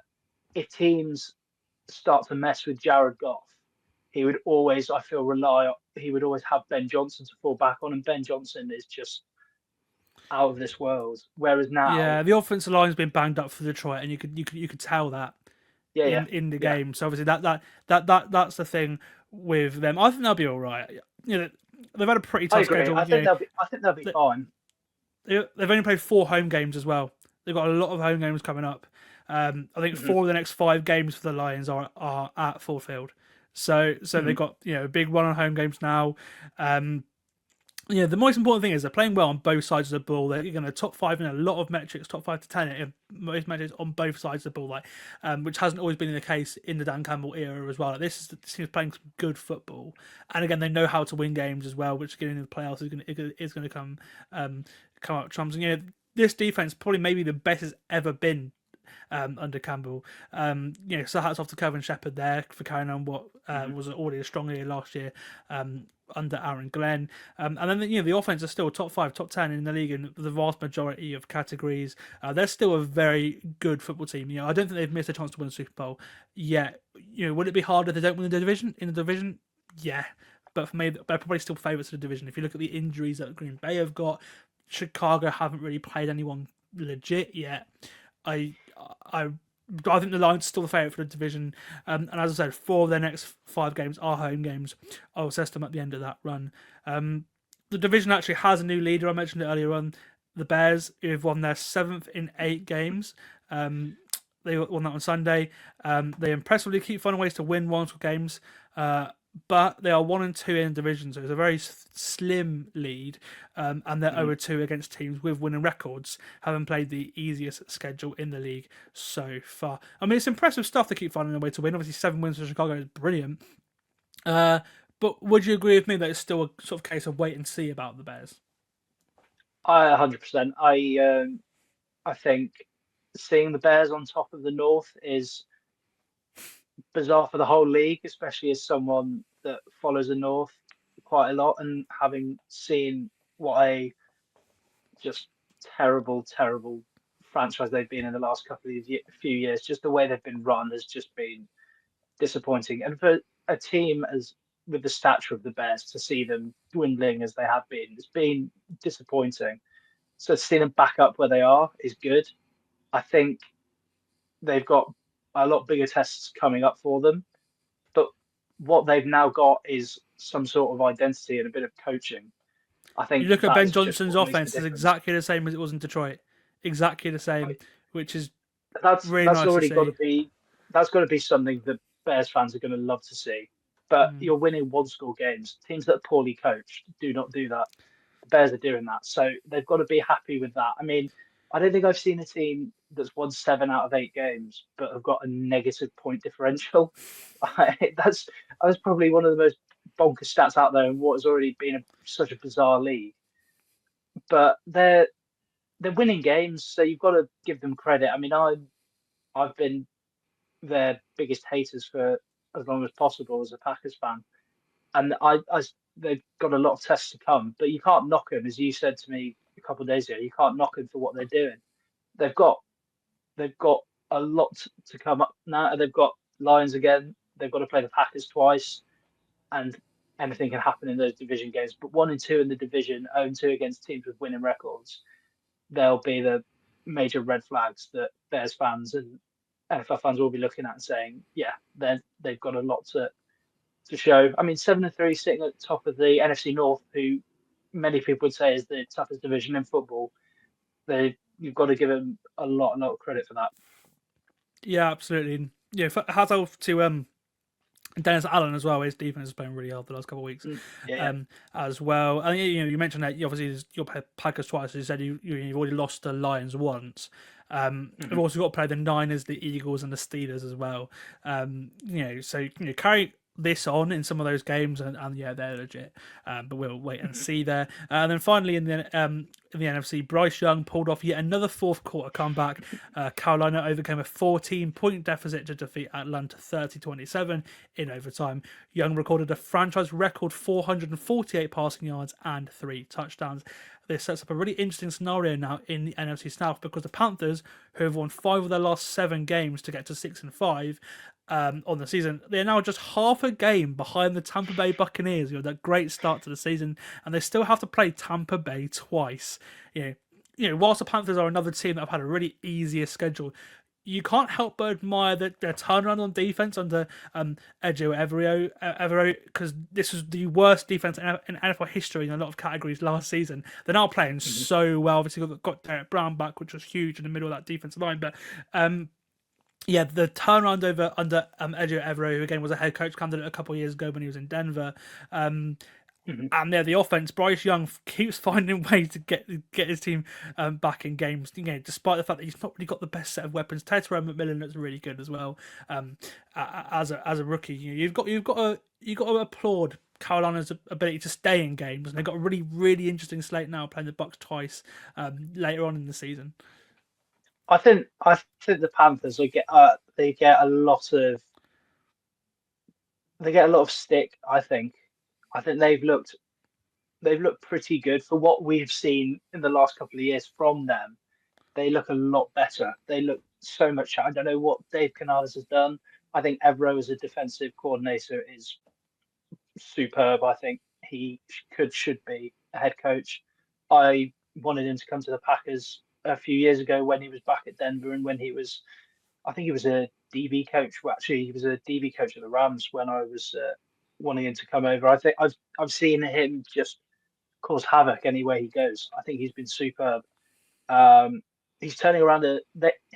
if teams start to mess with Jared Goff, he would always, I feel, he would always have Ben Johnson to fall back on, and Ben Johnson is just out of this world. Whereas now, the offensive line's been banged up for Detroit, and you could tell that in the game. So obviously that's the thing with them. I think they'll be all right. They've had a pretty tough schedule. I think they'll be fine. They've only played 4 home games as well. They've got a lot of home games coming up. I think 4 of the next 5 games for the Lions are at Ford Field. So they've got a big run on home games now. The most important thing is they're playing well on both sides of the ball. They're going to top 5 in a lot of metrics, top 5 to 10 in most metrics on both sides of the ball, which hasn't always been the case in the Dan Campbell era as well. This team's playing some good football, and again they know how to win games as well, which getting into the playoffs is going to come up trumps. And this defense probably maybe the best it's ever been under Campbell. So hats off to Kevin Shepherd there for carrying on what was already a strong year last year under Aaron Glenn. And then the offense is still top 5, top 10 in the league in the vast majority of categories. They're still a very good football team. I don't think they've missed a chance to win the Super Bowl yet. Would it be harder if they don't win the division? Yeah. But for me, they're probably still favourites of the division. If you look at the injuries that Green Bay have got, Chicago haven't really played anyone legit yet. I think the Lions are still the favourite for the division. And as I said, 4 of their next 5 games are home games. I'll assess them at the end of that run. The division actually has a new leader. I mentioned it earlier on. The Bears, who have won their 7th in 8 games. They won that on Sunday. They impressively keep finding ways to win one games. But they are 1-2 in the division, so it's a very slim lead. And they're 0-2 against teams with winning records, having played the easiest schedule in the league so far. I mean, it's impressive stuff to keep finding a way to win. Obviously, 7 wins for Chicago is brilliant. But would you agree with me that it's still a sort of case of wait and see about the Bears? 100%. I think seeing the Bears on top of the North is bizarre for the whole league, especially as someone that follows the North quite a lot, and having seen what a just terrible franchise they've been in the last couple of few years. Just the way they've been run has just been disappointing. And for a team as with the stature of the Bears, to see them dwindling as they have been, it's been disappointing. So to see them back up where they are is good. I think they've got a lot bigger tests coming up for them. But what they've now got is some sort of identity and a bit of coaching. I think you look at Ben Johnson's offense; it's exactly the same as it was in Detroit. Exactly the same, which is really nice already to got to be. That's got to be something that Bears fans are going to love to see. But you're winning 1-score games. Teams that are poorly coached do not do that. The Bears are doing that, so they've got to be happy with that. I mean, I don't think I've seen a team that's won 7 out of 8 games but have got a negative point differential. That's probably one of the most bonkers stats out there in what has already been such a bizarre league. But they're winning games, so you've got to give them credit. I mean, I've been their biggest haters for as long as possible as a Packers fan, and they've got a lot of tests to come. But you can't knock them, as you said to me a couple of days ago. You can't knock them for what they're doing. They've got a lot to come up now. They've got Lions again. They've got to play the Packers twice, and anything can happen in those division games. But 1-2 in the division, 0-2 against teams with winning records, they'll be the major red flags that Bears fans and NFL fans will be looking at and saying, yeah, they've got a lot to show. I mean, 7-3 sitting at the top of the NFC North, who many people would say is the toughest division in football. You've got to give them a lot of credit for that. Yeah, absolutely. Yeah, hats off to Dennis Allen as well. His defense has been really hard the last couple of weeks, as well. And you mentioned that obviously you'll play Packers twice. As you said, you've already lost the Lions once. You've also got to play the Niners, the Eagles, and the Steelers as well. So carry this on in some of those games, and yeah, they're legit. But we'll wait and see there. And then finally in the NFC, Bryce Young pulled off yet another fourth quarter comeback. Carolina overcame a 14-point deficit to defeat Atlanta 30-27 in overtime. Young recorded a franchise record 448 passing yards and 3 touchdowns. This sets up a really interesting scenario now in the NFC South, because the Panthers, who have won 5 of their last 7 games to get to 6-5 on the season, they're now just half a game behind the Tampa Bay Buccaneers, who had that great start to the season, and they still have to play Tampa Bay twice. Whilst the Panthers are another team that have had a really easier schedule, you can't help but admire their turnaround on defense under Edjo Evero, because this was the worst defense in NFL history in a lot of categories last season. They're now playing so well. Obviously, got Derek Brown back, which was huge in the middle of that defensive line. But the turnaround under Edjo Evero, who again was a head coach candidate a couple of years ago when he was in Denver. And the offense, Bryce Young keeps finding ways to get his team back in games. Despite the fact that he's not really got the best set of weapons. Tetairoa McMillan looks really good as well as a rookie. You've got to applaud Carolina's ability to stay in games, and they've got a really, really interesting slate now, playing the Bucs twice later on in the season. I think the Panthers get a lot of stick. I think they've looked pretty good for what we've seen in the last couple of years from them. They look a lot better. They look so much. I don't know what Dave Canales has done. I think Evero as a defensive coordinator is superb. I think he should be a head coach. I wanted him to come to the Packers a few years ago when he was back at Denver, and when I think he was a DB coach. Well, actually, he was a DB coach at the Rams when I was wanting him to come over. I think I've seen him just cause havoc anywhere he goes. I think he's been superb. He's turning around him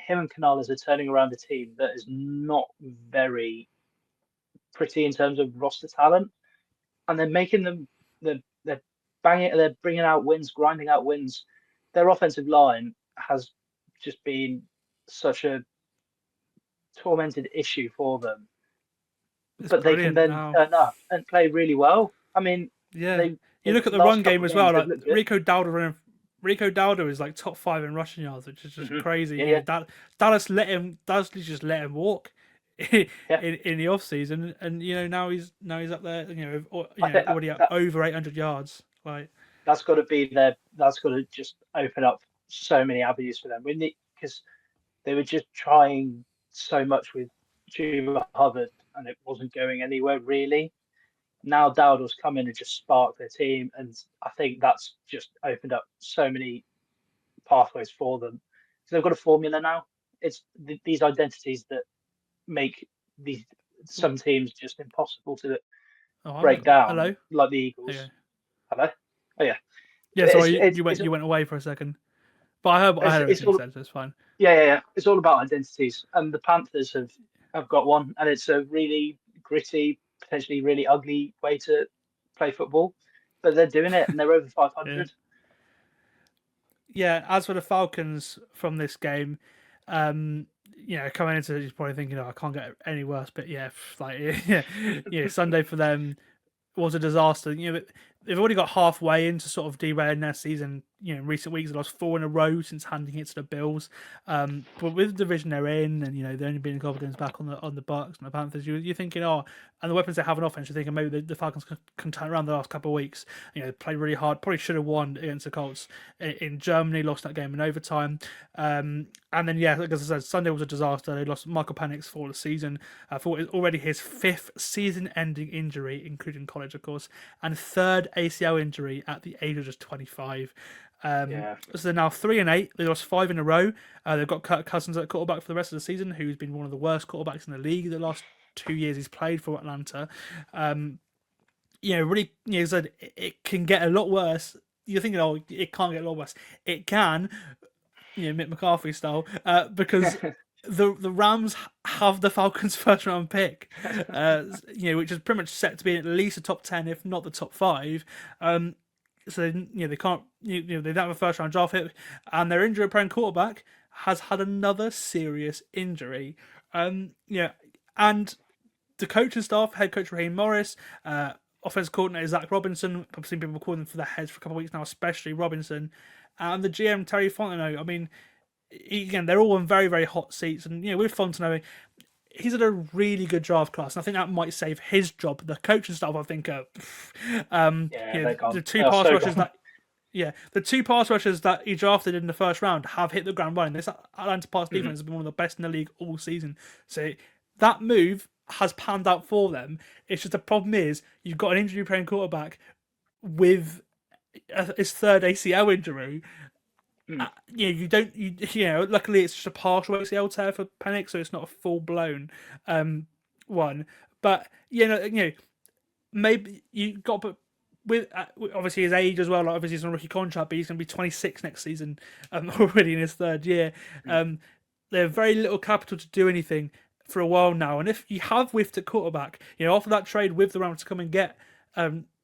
and Canales are turning around a team that is not very pretty in terms of roster talent, and they're making them. They're banging. They're bringing out wins, grinding out wins. Their offensive line has just been such a tormented issue for them, but they can then turn up and play really well. I mean, you look at the run game as well. Like Rico Dowdle is like top 5 in rushing yards, which is just crazy. Dallas just let him walk in the off season, and now he's up there. Already at over 800 yards. Like that's got to just open up so many avenues for them, because they were just trying so much with Juba Hubbard, and it wasn't going anywhere really. Now Dowdle's come in and just sparked their team, and I think that's just opened up so many pathways for them. So they've got a formula now. It's these identities that make some teams just impossible to break down. Hello? Like the Eagles. Yeah. Hello? Oh yeah. Yeah, sorry, you went away for a second. But I heard everything you said, so it's fine. Yeah. It's all about identities. And the Panthers have got one, and it's a really gritty, potentially really ugly way to play football. But they're doing it, and they're over 500. Yeah, as for the Falcons from this game, coming into it, you're probably thinking, I can't get any worse. But Sunday for them was a disaster. They've already got halfway into sort of derailing their season. In recent weeks, they lost 4 in a row since handing it to the Bills. But with the division they're in, and they're only being a couple of games back on the Bucs and the Panthers, you're thinking, and the weapons they have on offense, you're thinking maybe the Falcons can turn around the last couple of weeks. They played really hard, probably should have won against the Colts in Germany, lost that game in overtime. And then, like I said, Sunday was a disaster. They lost Michael Penix for the season, for already his 5th season-ending injury, including college, of course, and 3rd ACL injury at the age of just 25. So they're now 3-8. They lost 5 in a row. They've got Kirk Cousins at quarterback for the rest of the season, who's been one of the worst quarterbacks in the league the last 2 years he's played for Atlanta. Really, it can get a lot worse. You're thinking, it can't get a lot worse. It can, Mick McCarthy style, because the Rams have the Falcons' first round pick, which is pretty much set to be at least a top 10, if not the top 5. So they can't, they don't have a first round draft hit, and their injury prone quarterback has had another serious injury. And the coaching staff, head coach Raheem Morris, offensive coordinator Zach Robinson, I've seen people calling for their heads for a couple of weeks now, especially Robinson, and the GM Terry Fontenot. I mean, again, they're all in very, very hot seats, and with Fontenot, he's had a really good draft class, and I think that might save his job. The coaching staff, I think, the 2 pass rushers that. Yeah, the 2 pass rushers that he drafted in the first round have hit the ground running. This Atlanta pass defense has been one of the best in the league all season. So that move has panned out for them. It's just the problem is you've got an injury-prone quarterback with his 3rd ACL injury. Luckily it's just a partial ACL tear for Penix, so it's not a full-blown one. But maybe you got, but with obviously his age as well. Like obviously he's on a rookie contract, but he's going to be 26 next season, already in his 3rd year. They have very little capital to do anything for a while now, and if you have whiffed at quarterback, after that trade with the Rams to come and get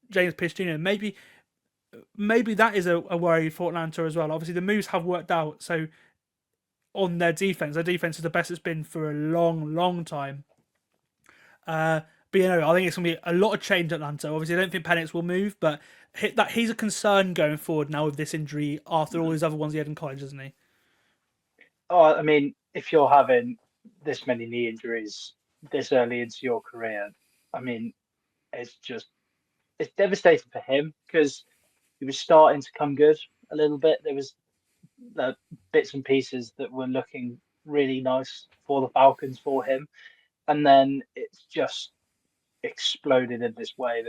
James Pierce Jr., maybe that is a worry for Atlanta as well. Obviously the moves have worked out, so on their defense is the best it's been for a long, long time. But I think it's going to be a lot of change at Atlanta. Obviously, I don't think Penix will move, but he's a concern going forward now with this injury after all his other ones he had in college, isn't he? Oh, I mean, if you're having this many knee injuries this early into your career, I mean, it's devastating for him, because he was starting to come good a little bit. There was bits and pieces that were looking really nice for the Falcons for him, and then it's just exploded in this way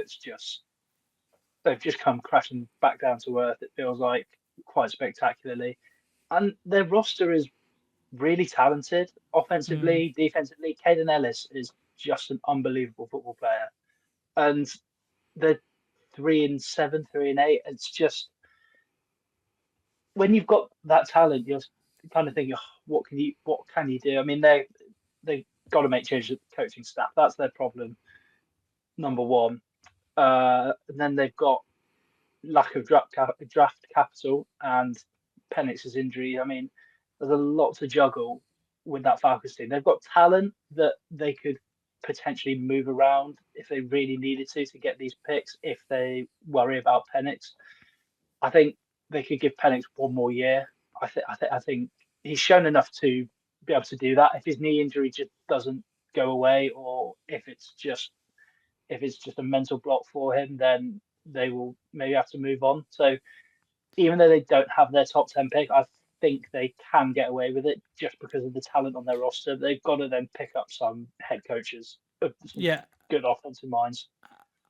they've just come crashing back down to earth. It feels like quite spectacularly. And their roster is really talented offensively, defensively. Caden Ellis is just an unbelievable football player. And they're 3-7, 3-8. It's just when you've got that talent, you're kind of thinking, oh, what can you do? I mean, they've got to make changes at the coaching staff. That's their problem, number one. And then they've got lack of draft capital and Penix's injury. I mean, there's a lot to juggle with that Falcons team. They've got talent that they could potentially move around if they really needed to get these picks. If they worry about Penix, I think they could give Penix one more year. I think he's shown enough to be able to do that. If his knee injury just doesn't go away, or if it's just a mental block for him, then they will maybe have to move on. So even though they don't have their top 10 pick, I think they can get away with it just because of the talent on their roster. They've got to then pick up some head coaches, some good offensive minds.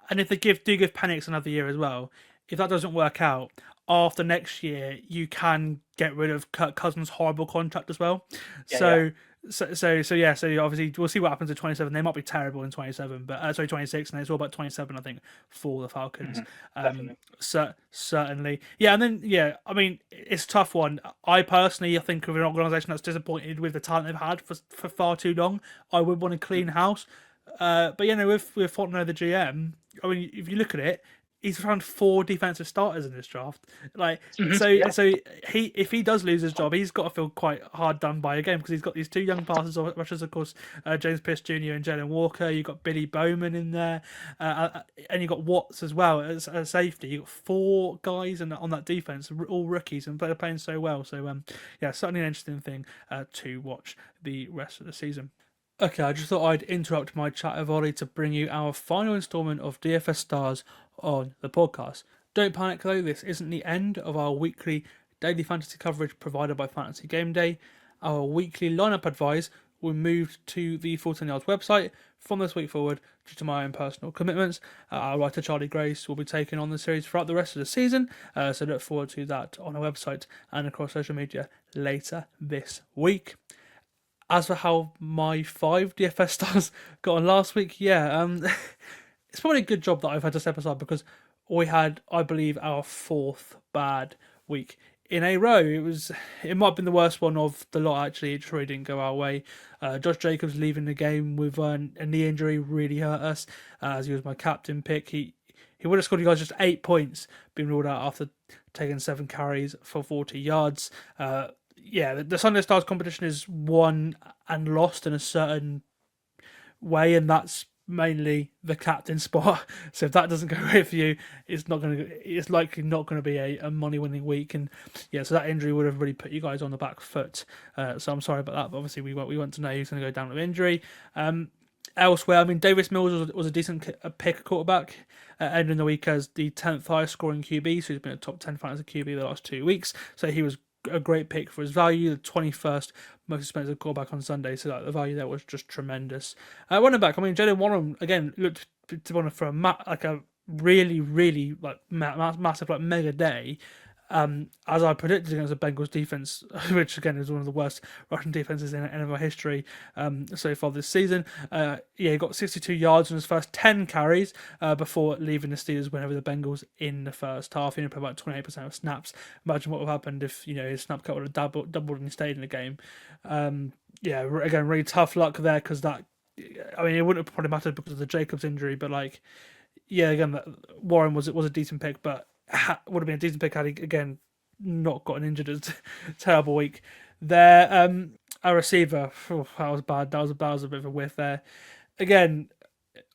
And if they do give Penix another year as well, if that doesn't work out, after next year, you can get rid of Kirk Cousins' horrible contract as well. So obviously we'll see what happens in 27. They might be terrible in 27, but 26, and it's all about 27, I think, for the Falcons. Definitely. Certainly. Yeah, and then I mean, it's a tough one. I think of an organisation that's disappointed with the talent they've had for far too long, I would want to clean house. But with Fontenot, the GM, I mean, if you look at it, he's found 4 defensive starters in this draft. If he does lose his job, he's got to feel quite hard done by again, because he's got these 2 young passers rushers, of course, James Pierce Jr. and Jalen Walker. You've got Billy Bowman in there, and you've got Watts as well as safety. You've got 4 guys on that defense, all rookies, and they're playing so well. So certainly an interesting thing to watch the rest of the season. Okay, I just thought I'd interrupt my chat of Ollie to bring you our final instalment of DFS Stars on the podcast. Don't panic though, this isn't the end of our weekly daily fantasy coverage provided by Fantasy Gameday. Our weekly lineup advice will move to the 14 Yards website from this week forward due to my own personal commitments. Our writer Charlie Grace will be taking on the series throughout the rest of the season, so look forward to that on our website and across social media later this week. As for how my 5 DFS stars got on last week, it's probably a good job that I've had to step aside, because we had, I believe, our 4th bad week in a row. It might have been the worst one of the lot, actually. It just really didn't go our way. Josh Jacobs leaving the game with a knee injury really hurt us, as he was my captain pick. He would have scored you guys just 8 points, being ruled out after taking 7 carries for 40 yards. The Sunday Stars competition is won and lost in a certain way, and that's mainly the captain spot. So if that doesn't go with you, it's likely not going to be a money-winning week. And so that injury would have really put you guys on the back foot. So I'm sorry about that. But obviously we want to know who's going to go down with injury. Elsewhere, I mean, Davis Mills was a decent pick at quarterback, ending the week as the 10th highest scoring QB. So he's been a top 10 fantasy QB the last 2 weeks. So he was a great pick for his value, the 21st most expensive quarterback on Sunday, so the value there was just tremendous. Running back, I mean, Jalen Warren again looked to be for a really, really massive mega day. As I predicted against the Bengals defense, which again is one of the worst rushing defenses in NFL history so far this season. He got 62 yards in his first 10 carries before leaving the Steelers win over the Bengals in the first half. He played about 28% of snaps. Imagine what would have happened if his snap count would have doubled and he stayed in the game. Again, really tough luck there, because it wouldn't have probably mattered because of the Jacobs injury, but again, Warren was a decent pick, but would have been a decent pick had he, again, not gotten injured. It's a terrible week there. Our receiver, that was bad. That was a bit of a whiff there. Again,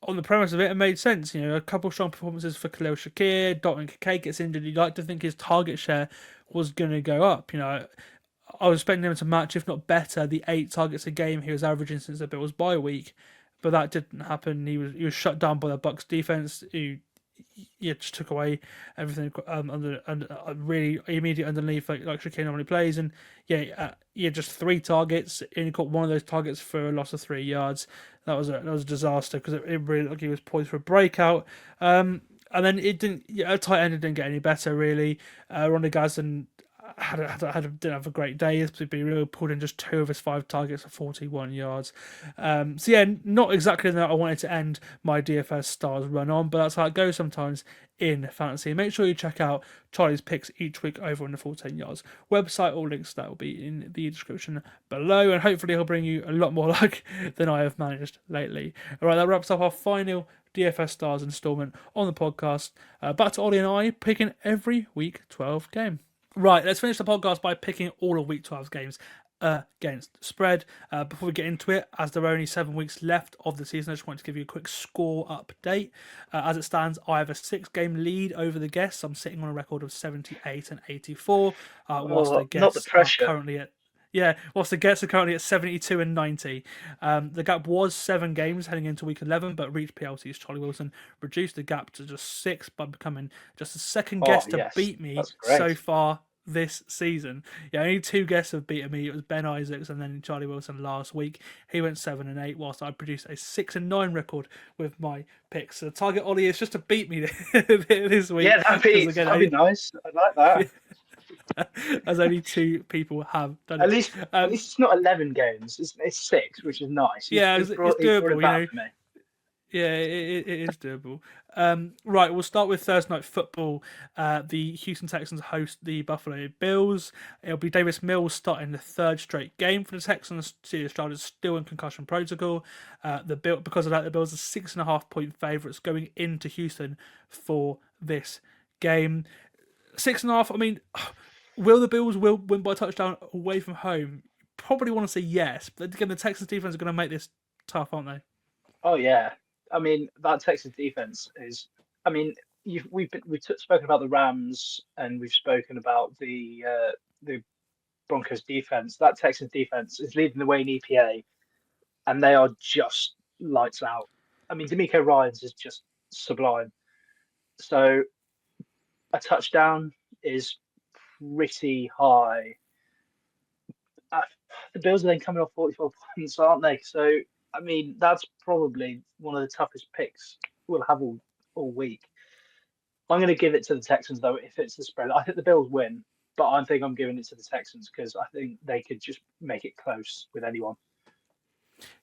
on the premise of it, it made sense. A couple of strong performances for Khalil Shakir. Dalton Kincaid gets injured. You'd like to think his target share was going to go up. I was expecting him to match, if not better, the 8 targets a game he was averaging since the Bills bye week, but that didn't happen. He was shut down by the Bucs defense, who just took away everything really immediate underneath like Shakir normally plays, and just 3 targets. He only caught one of those targets for a loss of 3 yards. That was a disaster, because it really looked like he was poised for a breakout. And then it didn't. Yeah, tight end didn't get any better really. Ronnie Gazan didn't have a great day. To be real, pulled in just 2 of his 5 targets for 41 yards. So yeah, not exactly that I wanted to end my DFS stars run on, but that's how it goes sometimes in fantasy. Make sure you check out Charlie's picks each week over on the 14 yards website. All links to that will be in the description below, and hopefully he'll bring you a lot more luck than I have managed lately. All right, that wraps up our final DFS Stars installment on the podcast. Back to Ollie and I picking every week 12 game. Right, let's finish the podcast by picking all of week 12's games against the spread. Before we get into it, as there are only 7 weeks left of the season, I just wanted to give you a quick score update. As it stands, I have a 6-game lead over the guests. I'm sitting on a record of 78 and 84. Whilst the guests are currently at whilst the Gets are currently at 72 and 90. The gap was 7 games heading into week 11, but Reach PLC's Charlie Wilson reduced the gap to just 6 by becoming just the second guest to beat me so far this season. Yeah, only 2 guests have beaten me. It was Ben Isaacs and then Charlie Wilson last week. He went 7 and 8, whilst I produced a 6 and 9 record with my picks. So the target, Ollie, is just to beat me this week. Yeah, that'd be nice. I'd like that. As only 2 people have done it. At least it's not 11 games. It's 6, which is nice. It's doable, Yeah, it is doable. Right, we'll start with Thursday Night Football. The Houston Texans host the Buffalo Bills. It'll be Davis Mills starting the 3rd straight game for the Texans. C.J. Stroud is still in concussion protocol. Because of that, the Bills are 6.5-point favourites going into Houston for this game. 6.5. I mean, will the Bills win by a touchdown away from home? Probably want to say yes, but again, the Texans defense are going to make this tough, aren't they? Oh yeah. I mean, that Texas defense is. I mean, we've spoken about the Rams and we've spoken about the Broncos defense. That Texas defense is leading the way in EPA, and they are just lights out. I mean, D'Amico Ryans is just sublime. So, a touchdown is pretty high. The Bills are then coming off 44 points, aren't they? So, I mean, that's probably one of the toughest picks we'll have all week. I'm going to give it to the Texans, though, if it's the spread. I think the Bills win, but I think I'm giving it to the Texans because I think they could just make it close with anyone.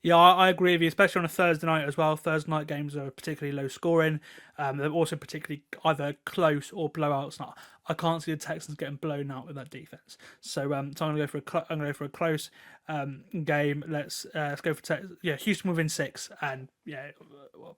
Yeah, I agree with you, especially on a Thursday night as well. Thursday night games are particularly low scoring. They're also particularly either close or blowouts. Now, I can't see the Texans getting blown out with that defense. So, I'm going to go for a close game. Let's go for Houston within 6, and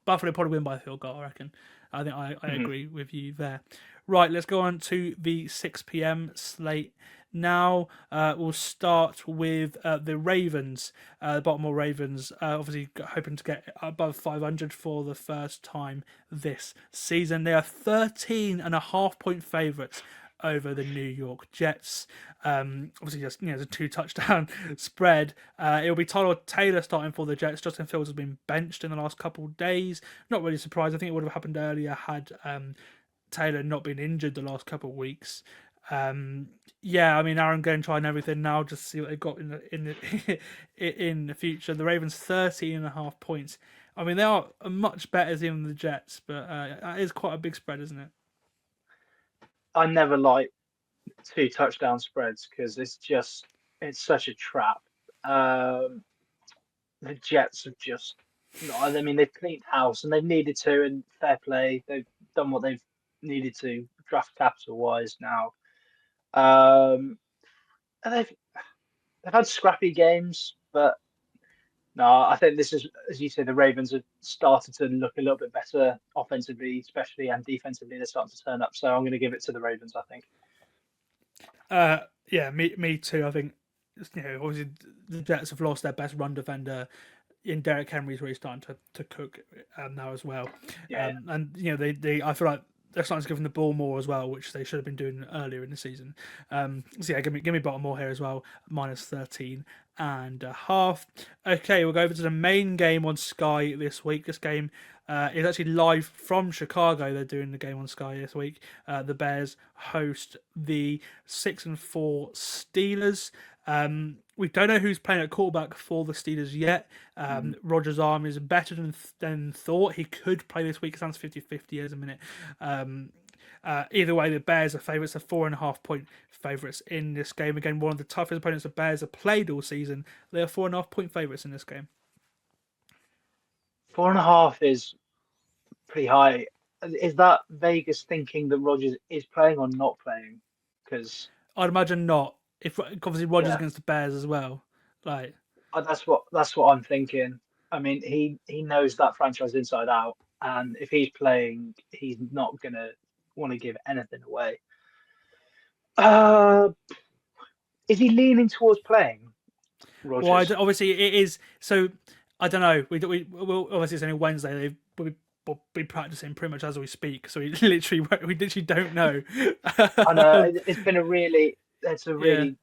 Buffalo probably win by a field goal. I reckon. I think I agree with you there. Right, let's go on to the 6 p.m. slate. Now we'll start with the Ravens, the Baltimore Ravens, obviously hoping to get above 500 for the first time this season. They are 13.5-point favourites over the New York Jets. Obviously, just the 2 touchdown spread. It'll be Tyler Taylor starting for the Jets. Justin Fields has been benched in the last couple of days. Not really surprised. I think it would have happened earlier had Taylor not been injured the last couple of weeks. I mean, Aaron going trying everything now just to see what they've got in the future. The Ravens 13.5 points. I mean, they are a much better team than the Jets, but that is quite a big spread, isn't it? I never like 2 touchdown spreads because it's such a trap. The Jets have just, I mean, they've cleaned house and they've needed to, and fair play. They've done what they've needed to draft capital wise now. And they've had scrappy games, but no, I think this is, as you say, the Ravens have started to look a little bit better offensively, especially, and defensively. They're starting to turn up. So I'm going to give it to the Ravens, I think. Me too. I think obviously the Jets have lost their best run defender in Derrick Henry's really starting to cook now as well. And they I feel like they're starting to give them the ball more as well, which they should have been doing earlier in the season. Give me Baltimore here as well, minus 13.5. Okay, we'll go over to the main game on Sky this week. This game is actually live from Chicago. They're doing the game on Sky this week. The Bears host the 6-4 Steelers. We don't know who's playing at quarterback for the Steelers yet. Rodgers' arm is better than thought. He could play this week. It sounds 50-50 as a minute. Either way, the Bears are favourites, are 4.5-point favourites in this game. Again, one of the toughest opponents the Bears have played all season. They are 4.5-point favourites in this game. 4.5 is pretty high. Is that Vegas thinking that Rodgers is playing or not playing? Because I'd imagine not. If obviously Rodgers against the Bears as well, like that's what I'm thinking. I mean, he knows that franchise inside out, and if he's playing, he's not gonna want to give anything away. Is he leaning towards playing? Rodgers? Well, obviously it is. So I don't know. We'll obviously it's only Wednesday. We'll be practicing pretty much as we speak. So we literally don't know. I know it's been a really. It's a really. Yeah.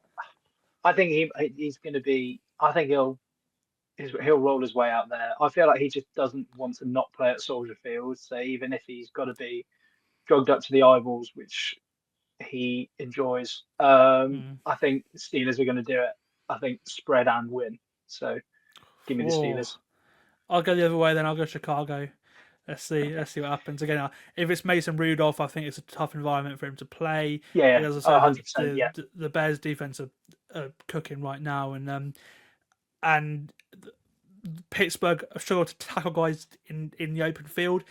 I think he's going to be. I think he'll roll his way out there. I feel like he just doesn't want to not play at Soldier Field. So even if he's got to be drugged up to the eyeballs, which he enjoys, I think the Steelers are going to do it. I think spread and win. So give me the Steelers. I'll go the other way. Then I'll go Chicago. Let's see what happens. Again, if it's Mason Rudolph, I think it's a tough environment for him to play. Yeah, as I said, the Bears' defense are cooking right now, and Pittsburgh struggle to tackle guys in the open field.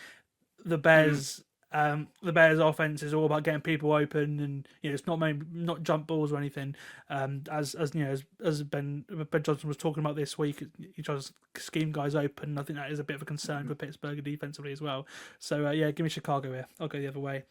The Bears' offense is all about getting people open, and it's not jump balls or anything. As Ben Johnson was talking about this week, he tries to scheme guys open. I think that is a bit of a concern for Pittsburgh defensively as well. So give me Chicago here. I'll go the other way.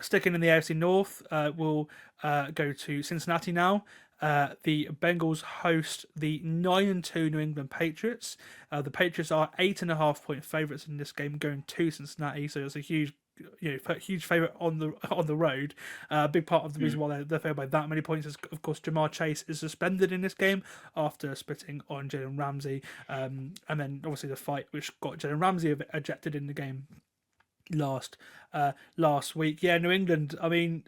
Sticking in the AFC North, we'll go to Cincinnati now. The Bengals host the 9-2 New England Patriots. The Patriots are 8.5-point favourites in this game, going to Cincinnati. So it's a huge favourite on the road. A big part of the reason why they're favored by that many points is, of course, Jamar Chase is suspended in this game after spitting on Jalen Ramsey, and then obviously the fight which got Jalen Ramsey ejected in the game last week. Yeah, New England. I mean,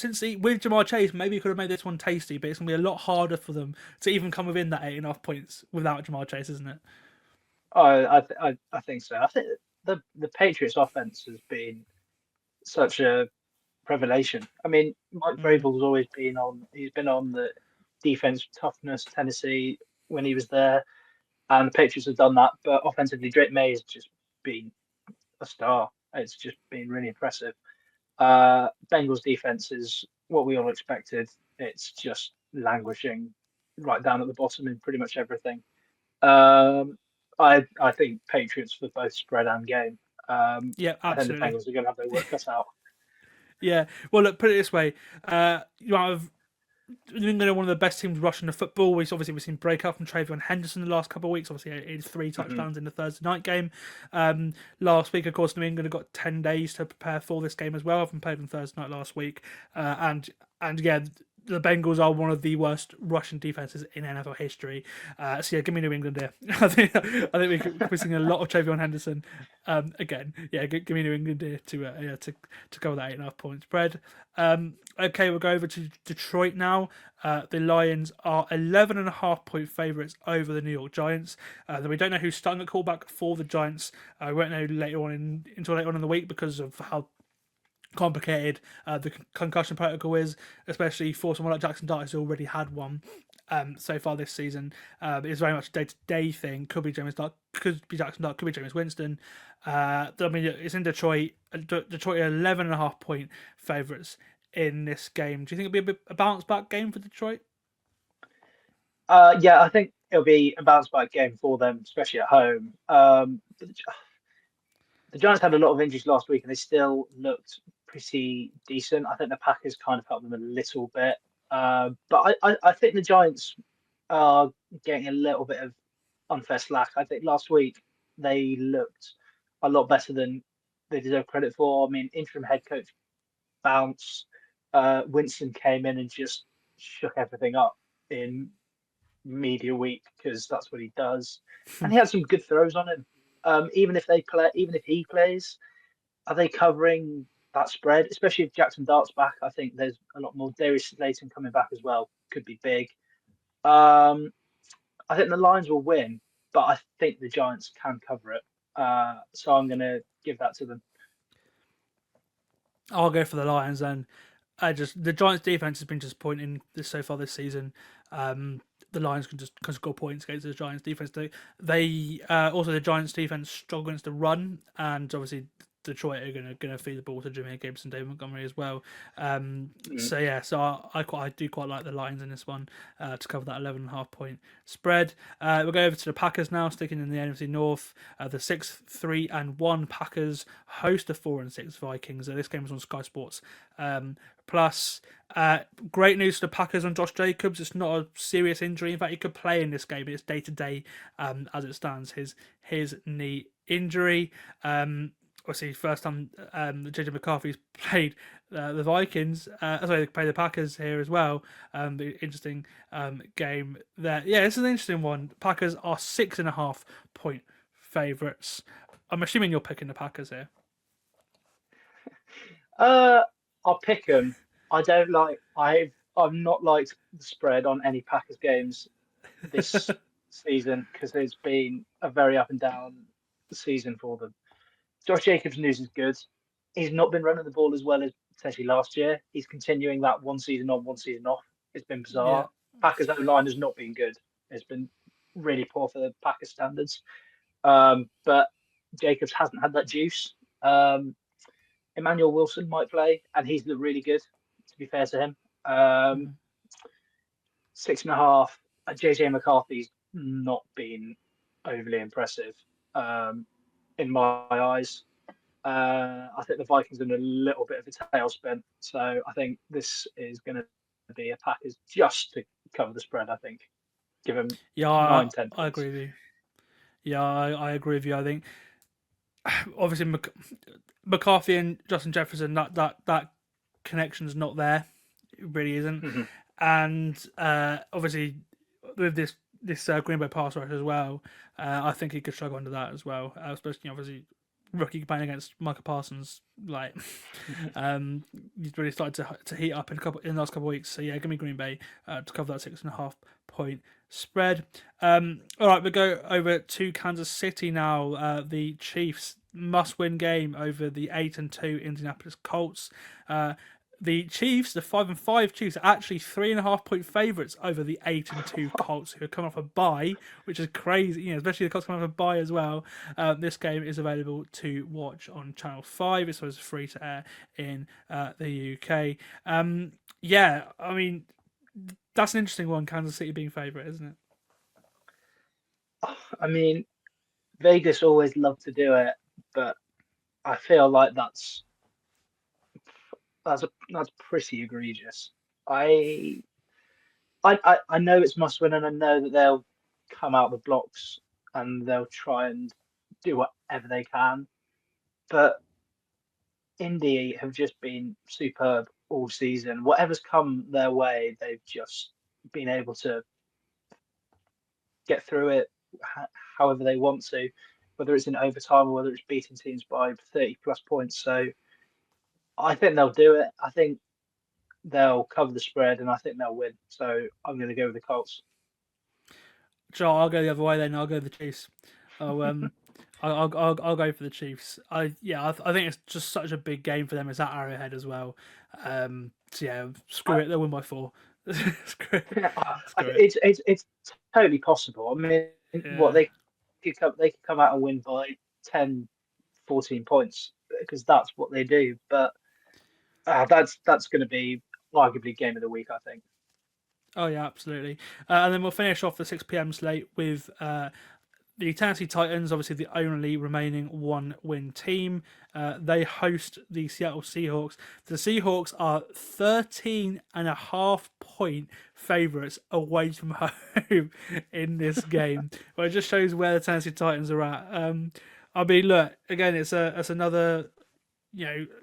with Jamar Chase, maybe you could have made this one tasty, but it's going to be a lot harder for them to even come within that 8.5 points without Jamar Chase, isn't it? I think so. I think the Patriots offense has been such a revelation. I mean, Mike Vrabel's always been on the defense toughness Tennessee when he was there, and the Patriots have done that. But offensively, Drake May has just been a star. It's just been really impressive. Bengals defense is what we all expected. It's just languishing right down at the bottom in pretty much everything. I think Patriots for both spread and game. Yeah, absolutely. I think the Bengals are going to have their work cut out. Yeah. Well, look, put it this way: you have New England are one of the best teams rushing the football. We've seen breakout from Travion Henderson the last couple of weeks. Obviously, it's 3 touchdowns in the Thursday night game. Last week, of course, New England have got 10 days to prepare for this game as well. I haven't played on Thursday night last week. And yeah, the Bengals are one of the worst rushing defenses in NFL history. So yeah, give me New England here. I think we're seeing a lot of Travion Henderson again. Yeah, give me New England here to cover that 8.5 point spread. Okay, we'll go over to Detroit now. The Lions are 11.5 point favourites over the New York Giants. We don't know who's starting at quarterback for the Giants. We won't know until later on in the week because of how complicated the concussion protocol is, especially for someone like Jackson Dart who's already had one so far this season. It's very much a day-to-day thing. Could be James Dart, could be Jackson Dart, could be James Winston. I mean, it's in Detroit. Detroit are 11.5 point favourites in this game. Do you think it'll be a bounce back game for Detroit? Yeah, I think it'll be a bounce back game for them, especially at home. The Giants had a lot of injuries last week and they still looked pretty decent. I think the Packers kind of helped them a little bit. But I think the Giants are getting a little bit of unfair slack. I think last week they looked a lot better than they deserve credit for. I mean, interim head coach bounce. Winston came in and just shook everything up in media week because that's what he does. And he had some good throws on him. Even if he plays, are they covering that spread, especially if Jackson Dart's back. I think there's a lot more. Darius Slayton coming back as well could be big. I think the Lions will win, but I think the Giants can cover it. So I'm going to give that to them. I'll go for the Lions then. The Giants' defense has been disappointing so far this season. The Lions can score points against the Giants' defense. They also the Giants' defense struggle against the run, and obviously Detroit are going to feed the ball to Jimmy Gibbs and David Montgomery as well. So I do quite like the Lions in this one to cover that 11.5 point spread. We'll go over to the Packers now, sticking in the NFC North. The 6-3-1 Packers host the 4-6 Vikings. This game was on Sky Sports Plus. Great news to the Packers on Josh Jacobs. It's not a serious injury. In fact, he could play in this game. It's day to day as it stands. His knee injury. Obviously, first time JJ McCarthy's played the Vikings. They played the Packers here as well. The interesting game there. Yeah, this is an interesting one. Packers are 6.5 point favourites. I'm assuming you're picking the Packers here. I'll pick them. I've not liked the spread on any Packers games this season because it's been a very up and down season for them. Josh Jacobs' news is good. He's not been running the ball as well as potentially last year. He's continuing that one season on, one season off. It's been bizarre. Yeah. Packers' O-line has not been good. It's been really poor for the Packers standards. But Jacobs hasn't had that juice. Emmanuel Wilson might play, and he's looked really good, to be fair to him. 6.5. JJ McCarthy's not been overly impressive. In my eyes, I think the Vikings are in a little bit of a tailspin. So I think this is going to be a Packers just to cover the spread. I think give them 9-10 points. I agree with you. Yeah, I agree with you. I think obviously McCarthy and Justin Jefferson, that connection's not there. It really isn't. Mm-hmm. And obviously with this Green Bay pass rush as well, I think he could struggle under that as well. Especially obviously rookie playing against Micah Parsons, he's really started to heat up in the last couple of weeks. So yeah, give me Green Bay to cover that 6.5 point spread. All right, we go over to Kansas City now. The Chiefs must-win game over the 8-2 Indianapolis Colts. The Chiefs, the 5-5 Chiefs, are actually 3.5 point favourites over the 8-2 Colts, who are coming off a bye, which is crazy. Especially the Colts coming off a bye as well. This game is available to watch on Channel 5. It's always free to air in the UK. I mean, that's an interesting one. Kansas City being favourite, isn't it? I mean, Vegas always love to do it, but I feel like that's pretty egregious. I know it's must win, and I know that they'll come out the blocks and they'll try and do whatever they can. But Indy have just been superb all season. Whatever's come their way, they've just been able to get through it however they want to, whether it's in overtime or whether it's beating teams by 30 plus points. So I think they'll do it. I think they'll cover the spread, and I think they'll win. So I'm going to go with the Colts. Sure, I'll go the other way then. I'll go with the Chiefs. I'll go for the Chiefs. I think it's just such a big game for them. It's at Arrowhead as well. Screw it. They'll win by 4. Screw it. It's totally possible. I mean, they could come out and win by 10, 14 points because that's what they do. But that's going to be arguably game of the week, I think. Oh yeah, absolutely. And then we'll finish off the 6 p.m. slate with the Tennessee Titans, obviously the only remaining 1-win team. They host the Seattle Seahawks. The Seahawks are 13.5 point favourites away from home in this game. Well, it just shows where the Tennessee Titans are at. I mean, look, again, it's another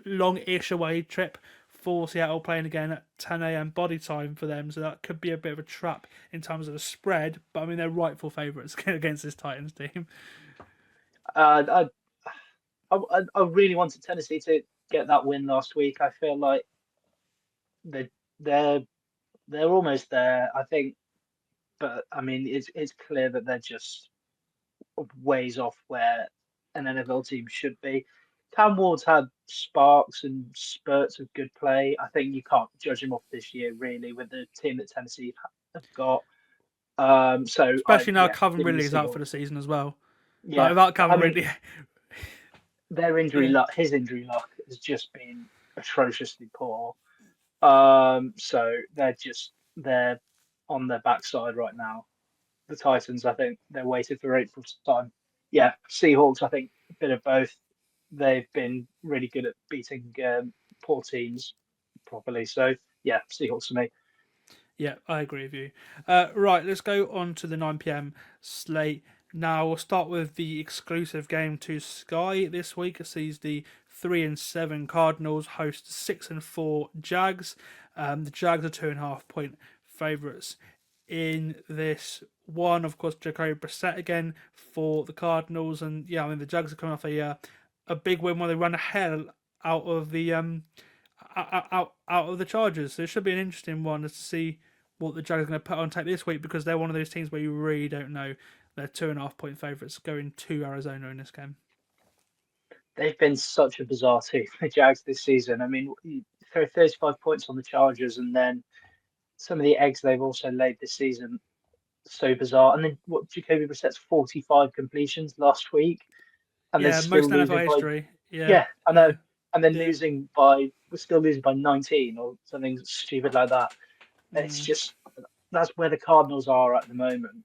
long-ish away trip for Seattle, playing again at 10 a.m. body time for them, so that could be a bit of a trap in terms of the spread. But I mean, they're rightful favourites against this Titans team. I really wanted Tennessee to get that win last week. I feel like they they're they're almost there. I think, but I mean, it's clear that they're just ways off where an NFL team should be. Cam Ward's had sparks and spurts of good play. I think you can't judge him off this year really with the team that Tennessee have got. Especially now yeah, Calvin give me the Ridley's out for Seahawks. the season as well. Like, Yeah, without I Calvin mean, Ridley, their injury yeah. luck, his injury luck has just been atrociously poor. So they're on their backside right now. The Titans, I think they're waited for April's time. Yeah, Seahawks, I think a bit of both. They've been really good at beating poor teams properly. So yeah, Seahawks for me. Yeah, I agree with you. Right, let's go on to the 9 p.m. slate. Now we'll start with the exclusive game to Sky this week. It sees the 3-7 Cardinals host 6-4 Jags. The Jags are 2.5-point favourites in this one. Of course, Jacoby Brissett again for the Cardinals, and yeah, I mean the Jags are coming off a big win where they run the hell out of the out of the Chargers. So it should be an interesting one to see what the Jags are going to put on tape this week, because they're one of those teams where you really don't know. They're 2.5-point favourites going to Arizona in this game. They've been such a bizarre team, the Jags, this season. I mean, you throw 35 points on the Chargers, and then some of the eggs they've also laid this season, so bizarre. And then what, Jacoby Brissett's 45 completions last week, and then Yeah, still most NFL losing by history. Yeah, I know. yeah. And then Yeah. we're still losing by 19 or something stupid like that. It's just, that's where the Cardinals are at the moment.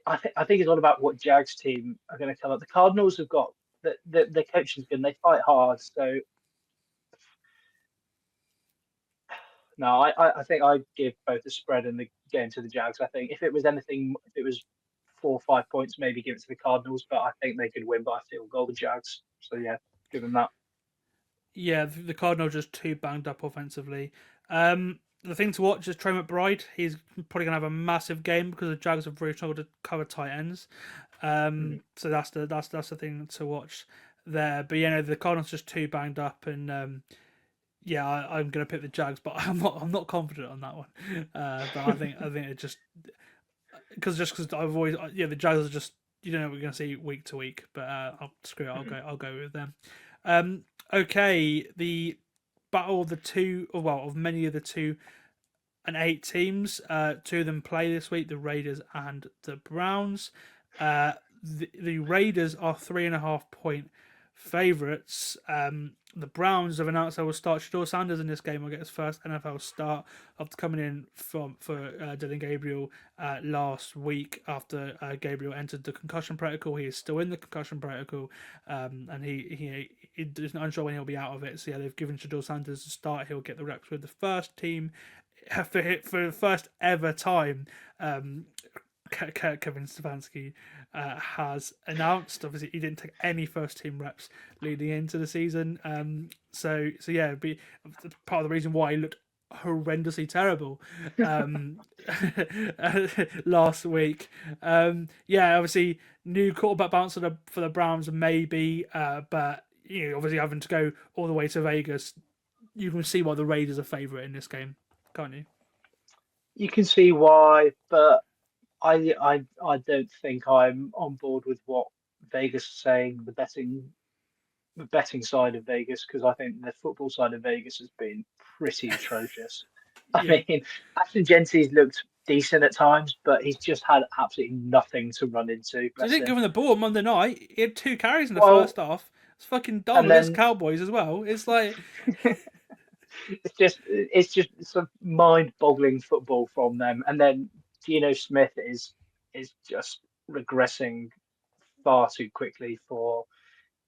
I think it's all about what Jags team are going to come up. The Cardinals have got the coaching's good. They fight hard. So no, I think I'd give both the spread and the game to the Jags. I think if it was 4 or 5 points, maybe give it to the Cardinals. But I think they could win by a field goal, the Jags. So yeah, give them that. Yeah, the Cardinals are just too banged up offensively. The thing to watch is Trey McBride. He's probably going to have a massive game because the Jags have really struggled to cover tight ends. So that's the thing to watch there. But yeah, no, the Cardinals are just too banged up, and yeah, I'm going to pick the Jags, but I'm not confident on that one. But I think it just because I've always the Jags are just, you don't know what we're going to see week to week. But screw it, I'll go with them. Okay, the battle of the two, of many of the 2 and 8 teams. 2 of them play this week: the Raiders and the Browns. The Raiders are 3.5-point favourites. The Browns have announced they will start Shador Sanders in this game. Will get his first NFL start after coming in for Dylan Gabriel last week after Gabriel entered the concussion protocol. He is still in the concussion protocol, and he is unsure when he'll be out of it. So yeah, they've given Shador Sanders a start. He'll get the reps with the first team for the first ever time. Kevin Stefanski has announced. Obviously, he didn't take any first team reps leading into the season. So yeah, it'd be part of the reason why he looked horrendously terrible last week. Yeah, obviously new quarterback bounce for the Browns maybe, but you know, obviously having to go all the way to Vegas, you can see why the Raiders are favourite in this game, can't you? You can see why, but I don't think I'm on board with what Vegas is saying, the betting side of Vegas, because I think the football side of Vegas has been pretty atrocious. Yeah. I mean, Ashton Genty's looked decent at times, but he's just had absolutely nothing to run into. They didn't give him the ball Monday night. He had 2 carries in the Well, first half. It's fucking dumb. and It's then Cowboys as well. It's like it's just some mind-boggling football from them. And then Geno Smith is just regressing far too quickly for.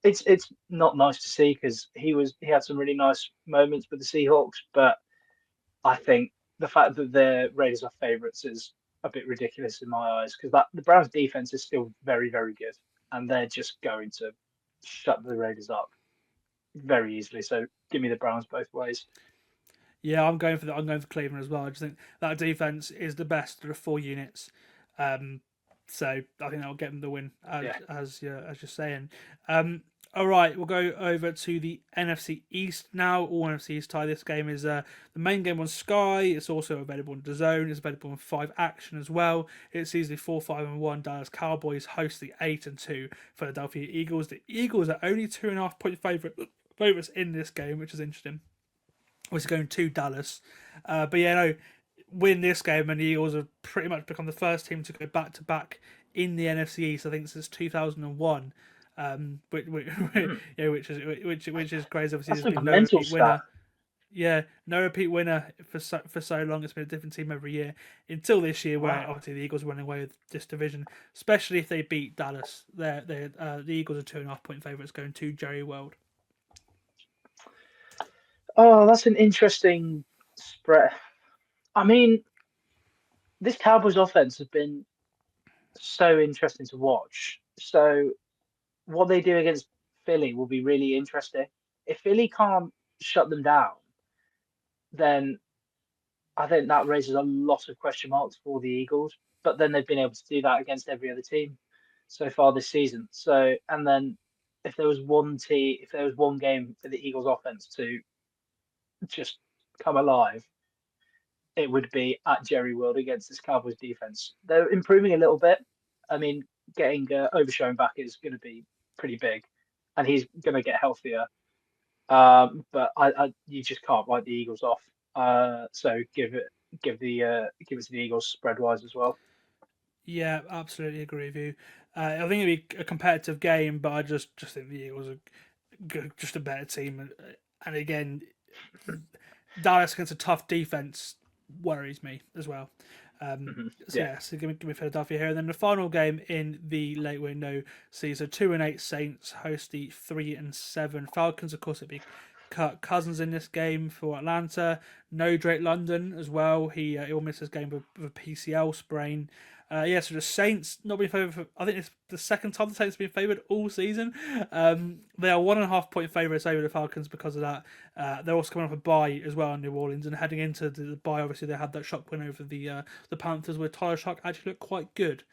It's not nice to see because he had some really nice moments with the Seahawks, but I think the fact that the Raiders are favourites is a bit ridiculous in my eyes, because the Browns defense is still very, very good, and they're just going to shut the Raiders up very easily. So give me the Browns both ways. yeah, I'm going for Cleveland as well. I just think that defense is the best of the 4 units. So I think that'll get them the win, as you're saying. All right, we'll go over to the NFC East now. All NFC East tie. This game is the main game on Sky. It's also available on DAZN. It's available on 5 Action as well. It sees the 4-5-1 Dallas Cowboys host the 8-2 Philadelphia Eagles. The Eagles are only 2.5-point favorites in this game, which is interesting. Which is going to Dallas, but yeah, no, win this game and the Eagles have pretty much become the first team to go back to back in the NFC East. I think since 2001. Which is crazy. Obviously, That's there's like been a no mental repeat winner. stat. Yeah, no repeat winner for so long. It's been a different team every year until this year, where obviously the Eagles are running away with this division, especially if they beat Dallas. The Eagles are 2.5-point favorites going to Jerry World. Oh, that's an interesting spread. I mean, this Cowboys offense has been so interesting to watch. So what they do against Philly will be really interesting. If Philly can't shut them down, then I think that raises a lot of question marks for the Eagles. But then they've been able to do that against every other team so far this season. So, and then if there was one game for the Eagles offense to just come alive, it would be at Jerry World against this Cowboys defense. They're improving a little bit. I mean, getting Overshown back is going to be pretty big, and he's going to get healthier. But you just can't write the Eagles off. So give it to the Eagles spread wise as well. Yeah, absolutely agree with you. I think it'd be a competitive game, but I just think the Eagles are just a better team. And again, Dallas against a tough defense worries me as well. So give me Philadelphia here. And then the final game in the late window sees a 2-8 Saints host the 3-7 Falcons. Of course, it'd be Kirk Cousins in this game for Atlanta. No Drake London as well. He'll miss his game with a PCL sprain. So the Saints not being favoured. I think it's the second time the Saints have been favoured all season. They are 1.5-point favourites over the Falcons because of that. They're also coming off a bye as well in New Orleans, and heading into the bye, obviously they had that shock win over the Panthers, where Tyler Shock actually looked quite good.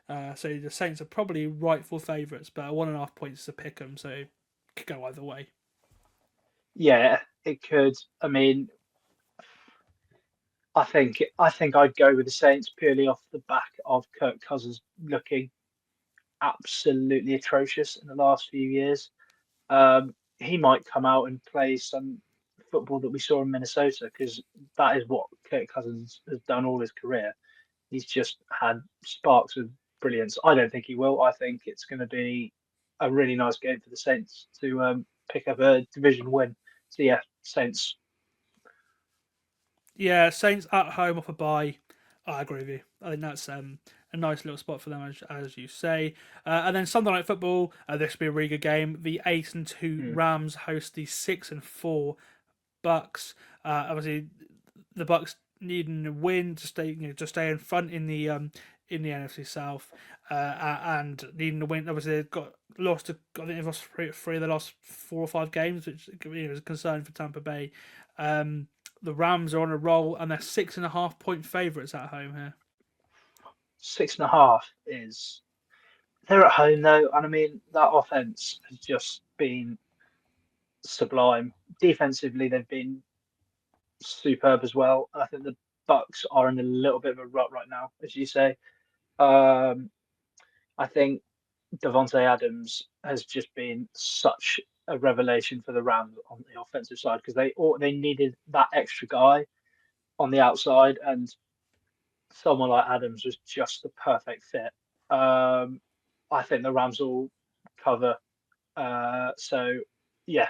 So the Saints are probably rightful favourites, but 1.5 points is a pick 'em, so it could go either way. Yeah, it could. I mean, I think I'd go with the Saints purely off the back of Kirk Cousins looking absolutely atrocious in the last few years. He might come out and play some football that we saw in Minnesota, because that is what Kirk Cousins has done all his career. He's just had sparks of brilliance. I don't think he will. I think it's going to be a really nice game for the Saints to pick up a division win. So yeah, Saints. Yeah, Saints at home off a bye. I agree with you. I think that's a nice little spot for them, as you say. And then Sunday Night Football. This will be a really good game. The 8-2 Rams host the 6-4 Bucs. Obviously, the Bucs needing a win to stay in front in the NFC South, and needing to win. Obviously, they've lost. I think they've lost three of the last 4 or 5 games, which is a concern for Tampa Bay. The Rams are on a roll, and they're 6.5-point favourites at home here. 6.5 is. They're at home though, and I mean that offense has just been sublime. Defensively, they've been superb as well. I think the Bucs are in a little bit of a rut right now, as you say. I think Devontae Adams has just been such a revelation for the Rams on the offensive side, because they needed that extra guy on the outside, and someone like Adams was just the perfect fit. I think the Rams will cover. So yeah,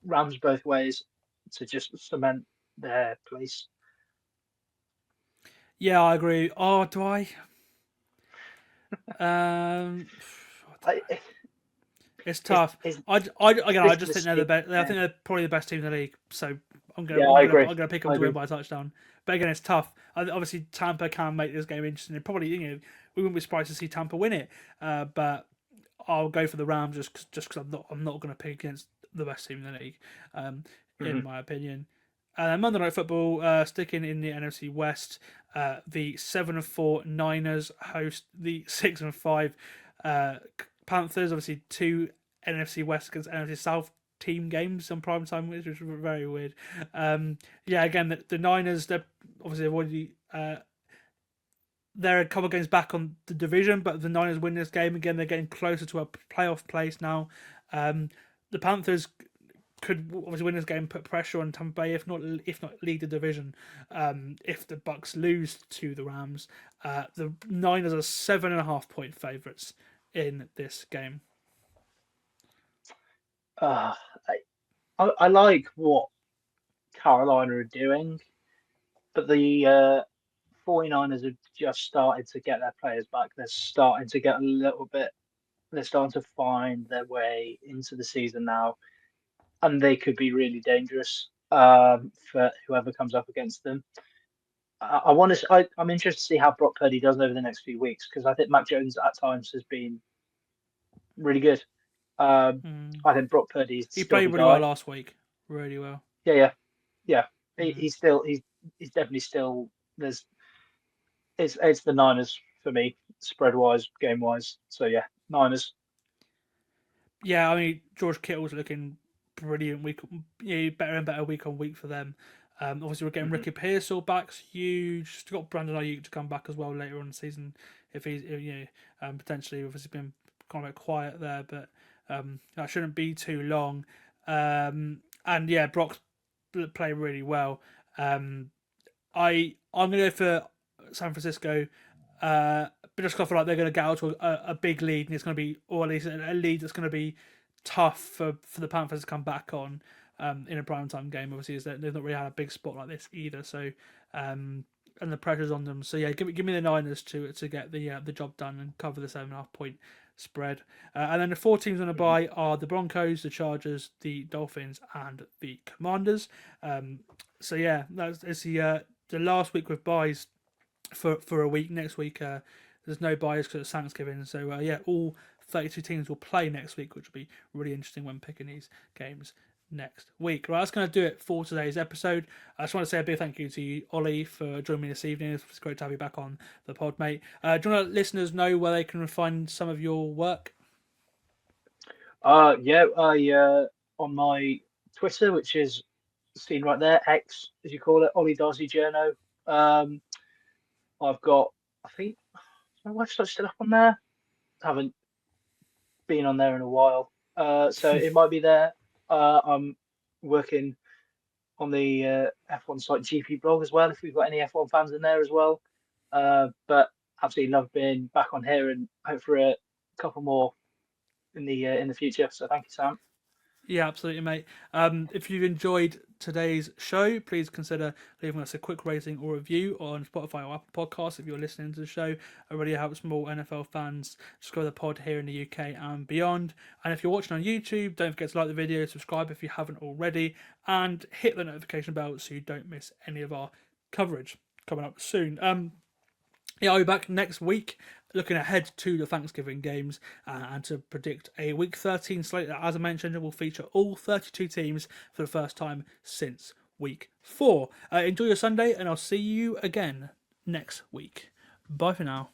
Rams both ways to just cement their place. Yeah, I agree. Oh, do I? It's tough. I just think they're the best. I think they're probably the best team in the league. So I'm gonna pick them to win by a touchdown. But again, it's tough. Obviously, Tampa can make this game interesting. Probably, we wouldn't be surprised to see Tampa win it. But I'll go for the Rams just because I'm not going to pick against the best team in the league, in my opinion. Monday Night Football, sticking in the NFC West, the 7-4 Niners host the 6-5 Panthers. Obviously, 2 NFC West against NFC South team games on prime time, which was very weird. Again, the Niners, they're obviously already they're a couple of games back on the division, but the Niners win this game again. They're getting closer to a playoff place now. The Panthers could obviously win this game, put pressure on Tampa Bay, if not lead the division. If the Bucs lose to the Rams, the Niners are 7.5 point favourites in this game. I like what Carolina are doing, but the 49ers have just started to get their players back. They're starting to get a little bit. They're starting to find their way into the season now, and they could be really dangerous for whoever comes up against them. I'm interested to see how Brock Purdy does over the next few weeks, because I think Mac Jones at times has been really good. I think Brock Purdy he played really well last week, really well. Yeah. He's definitely still there's. It's the Niners for me, spread wise, game wise. So yeah, Niners. Yeah, I mean George Kittle's looking brilliant better and better week on week for them. Obviously we're getting Ricky Pearsall back, huge. Still got Brandon Ayuk to come back as well later on in the season if he's potentially obviously been kind of quiet there, but that shouldn't be too long. And yeah, Brock's playing really well. I'm gonna go for San Francisco, but just feel like they're going to get out to a big lead, and it's going to be, or at least a lead that's going to be tough for the Panthers to come back on in a primetime game. Obviously, they've not really had a big spot like this either. So, and the pressure's on them. So yeah, give me the Niners to get the job done and cover the 7.5 point spread. And then the 4 teams on the bye are the Broncos, the Chargers, the Dolphins, and the Commanders. So yeah, it's the last week with byes for a week. Next week there's no byes because it's Thanksgiving, so all 32 teams will play next week, which will be really interesting when picking these games next week. Right, that's going to do it for today's episode. I just want to say a big thank you to you, Ollie, for joining me this evening. It's great to have you back on the pod, mate. Do you want to let listeners know where they can find some of your work? I on my Twitter, which is seen right there, X as you call it, Olly Darcy Journo. I've got, I think, is my website still up on there? Haven't been on there in a while, so it might be there. I'm working on the F1 site GP blog as well, if we've got any F1 fans in there as well. But absolutely love being back on here, and hope for a couple more in the future. So thank you, Sam. Yeah, absolutely, mate. If you've enjoyed today's show, please consider leaving us a quick rating or review on Spotify or Apple Podcasts if you're listening to the show. It really helps more NFL fans discover the pod here in the UK and beyond. And if you're watching on YouTube, don't forget to like the video, subscribe if you haven't already, and hit the notification bell so you don't miss any of our coverage coming up soon. I'll be back next week looking ahead to the Thanksgiving games and to predict a Week 13 slate that, as I mentioned, will feature all 32 teams for the first time since Week 4. Enjoy your Sunday, and I'll see you again next week. Bye for now.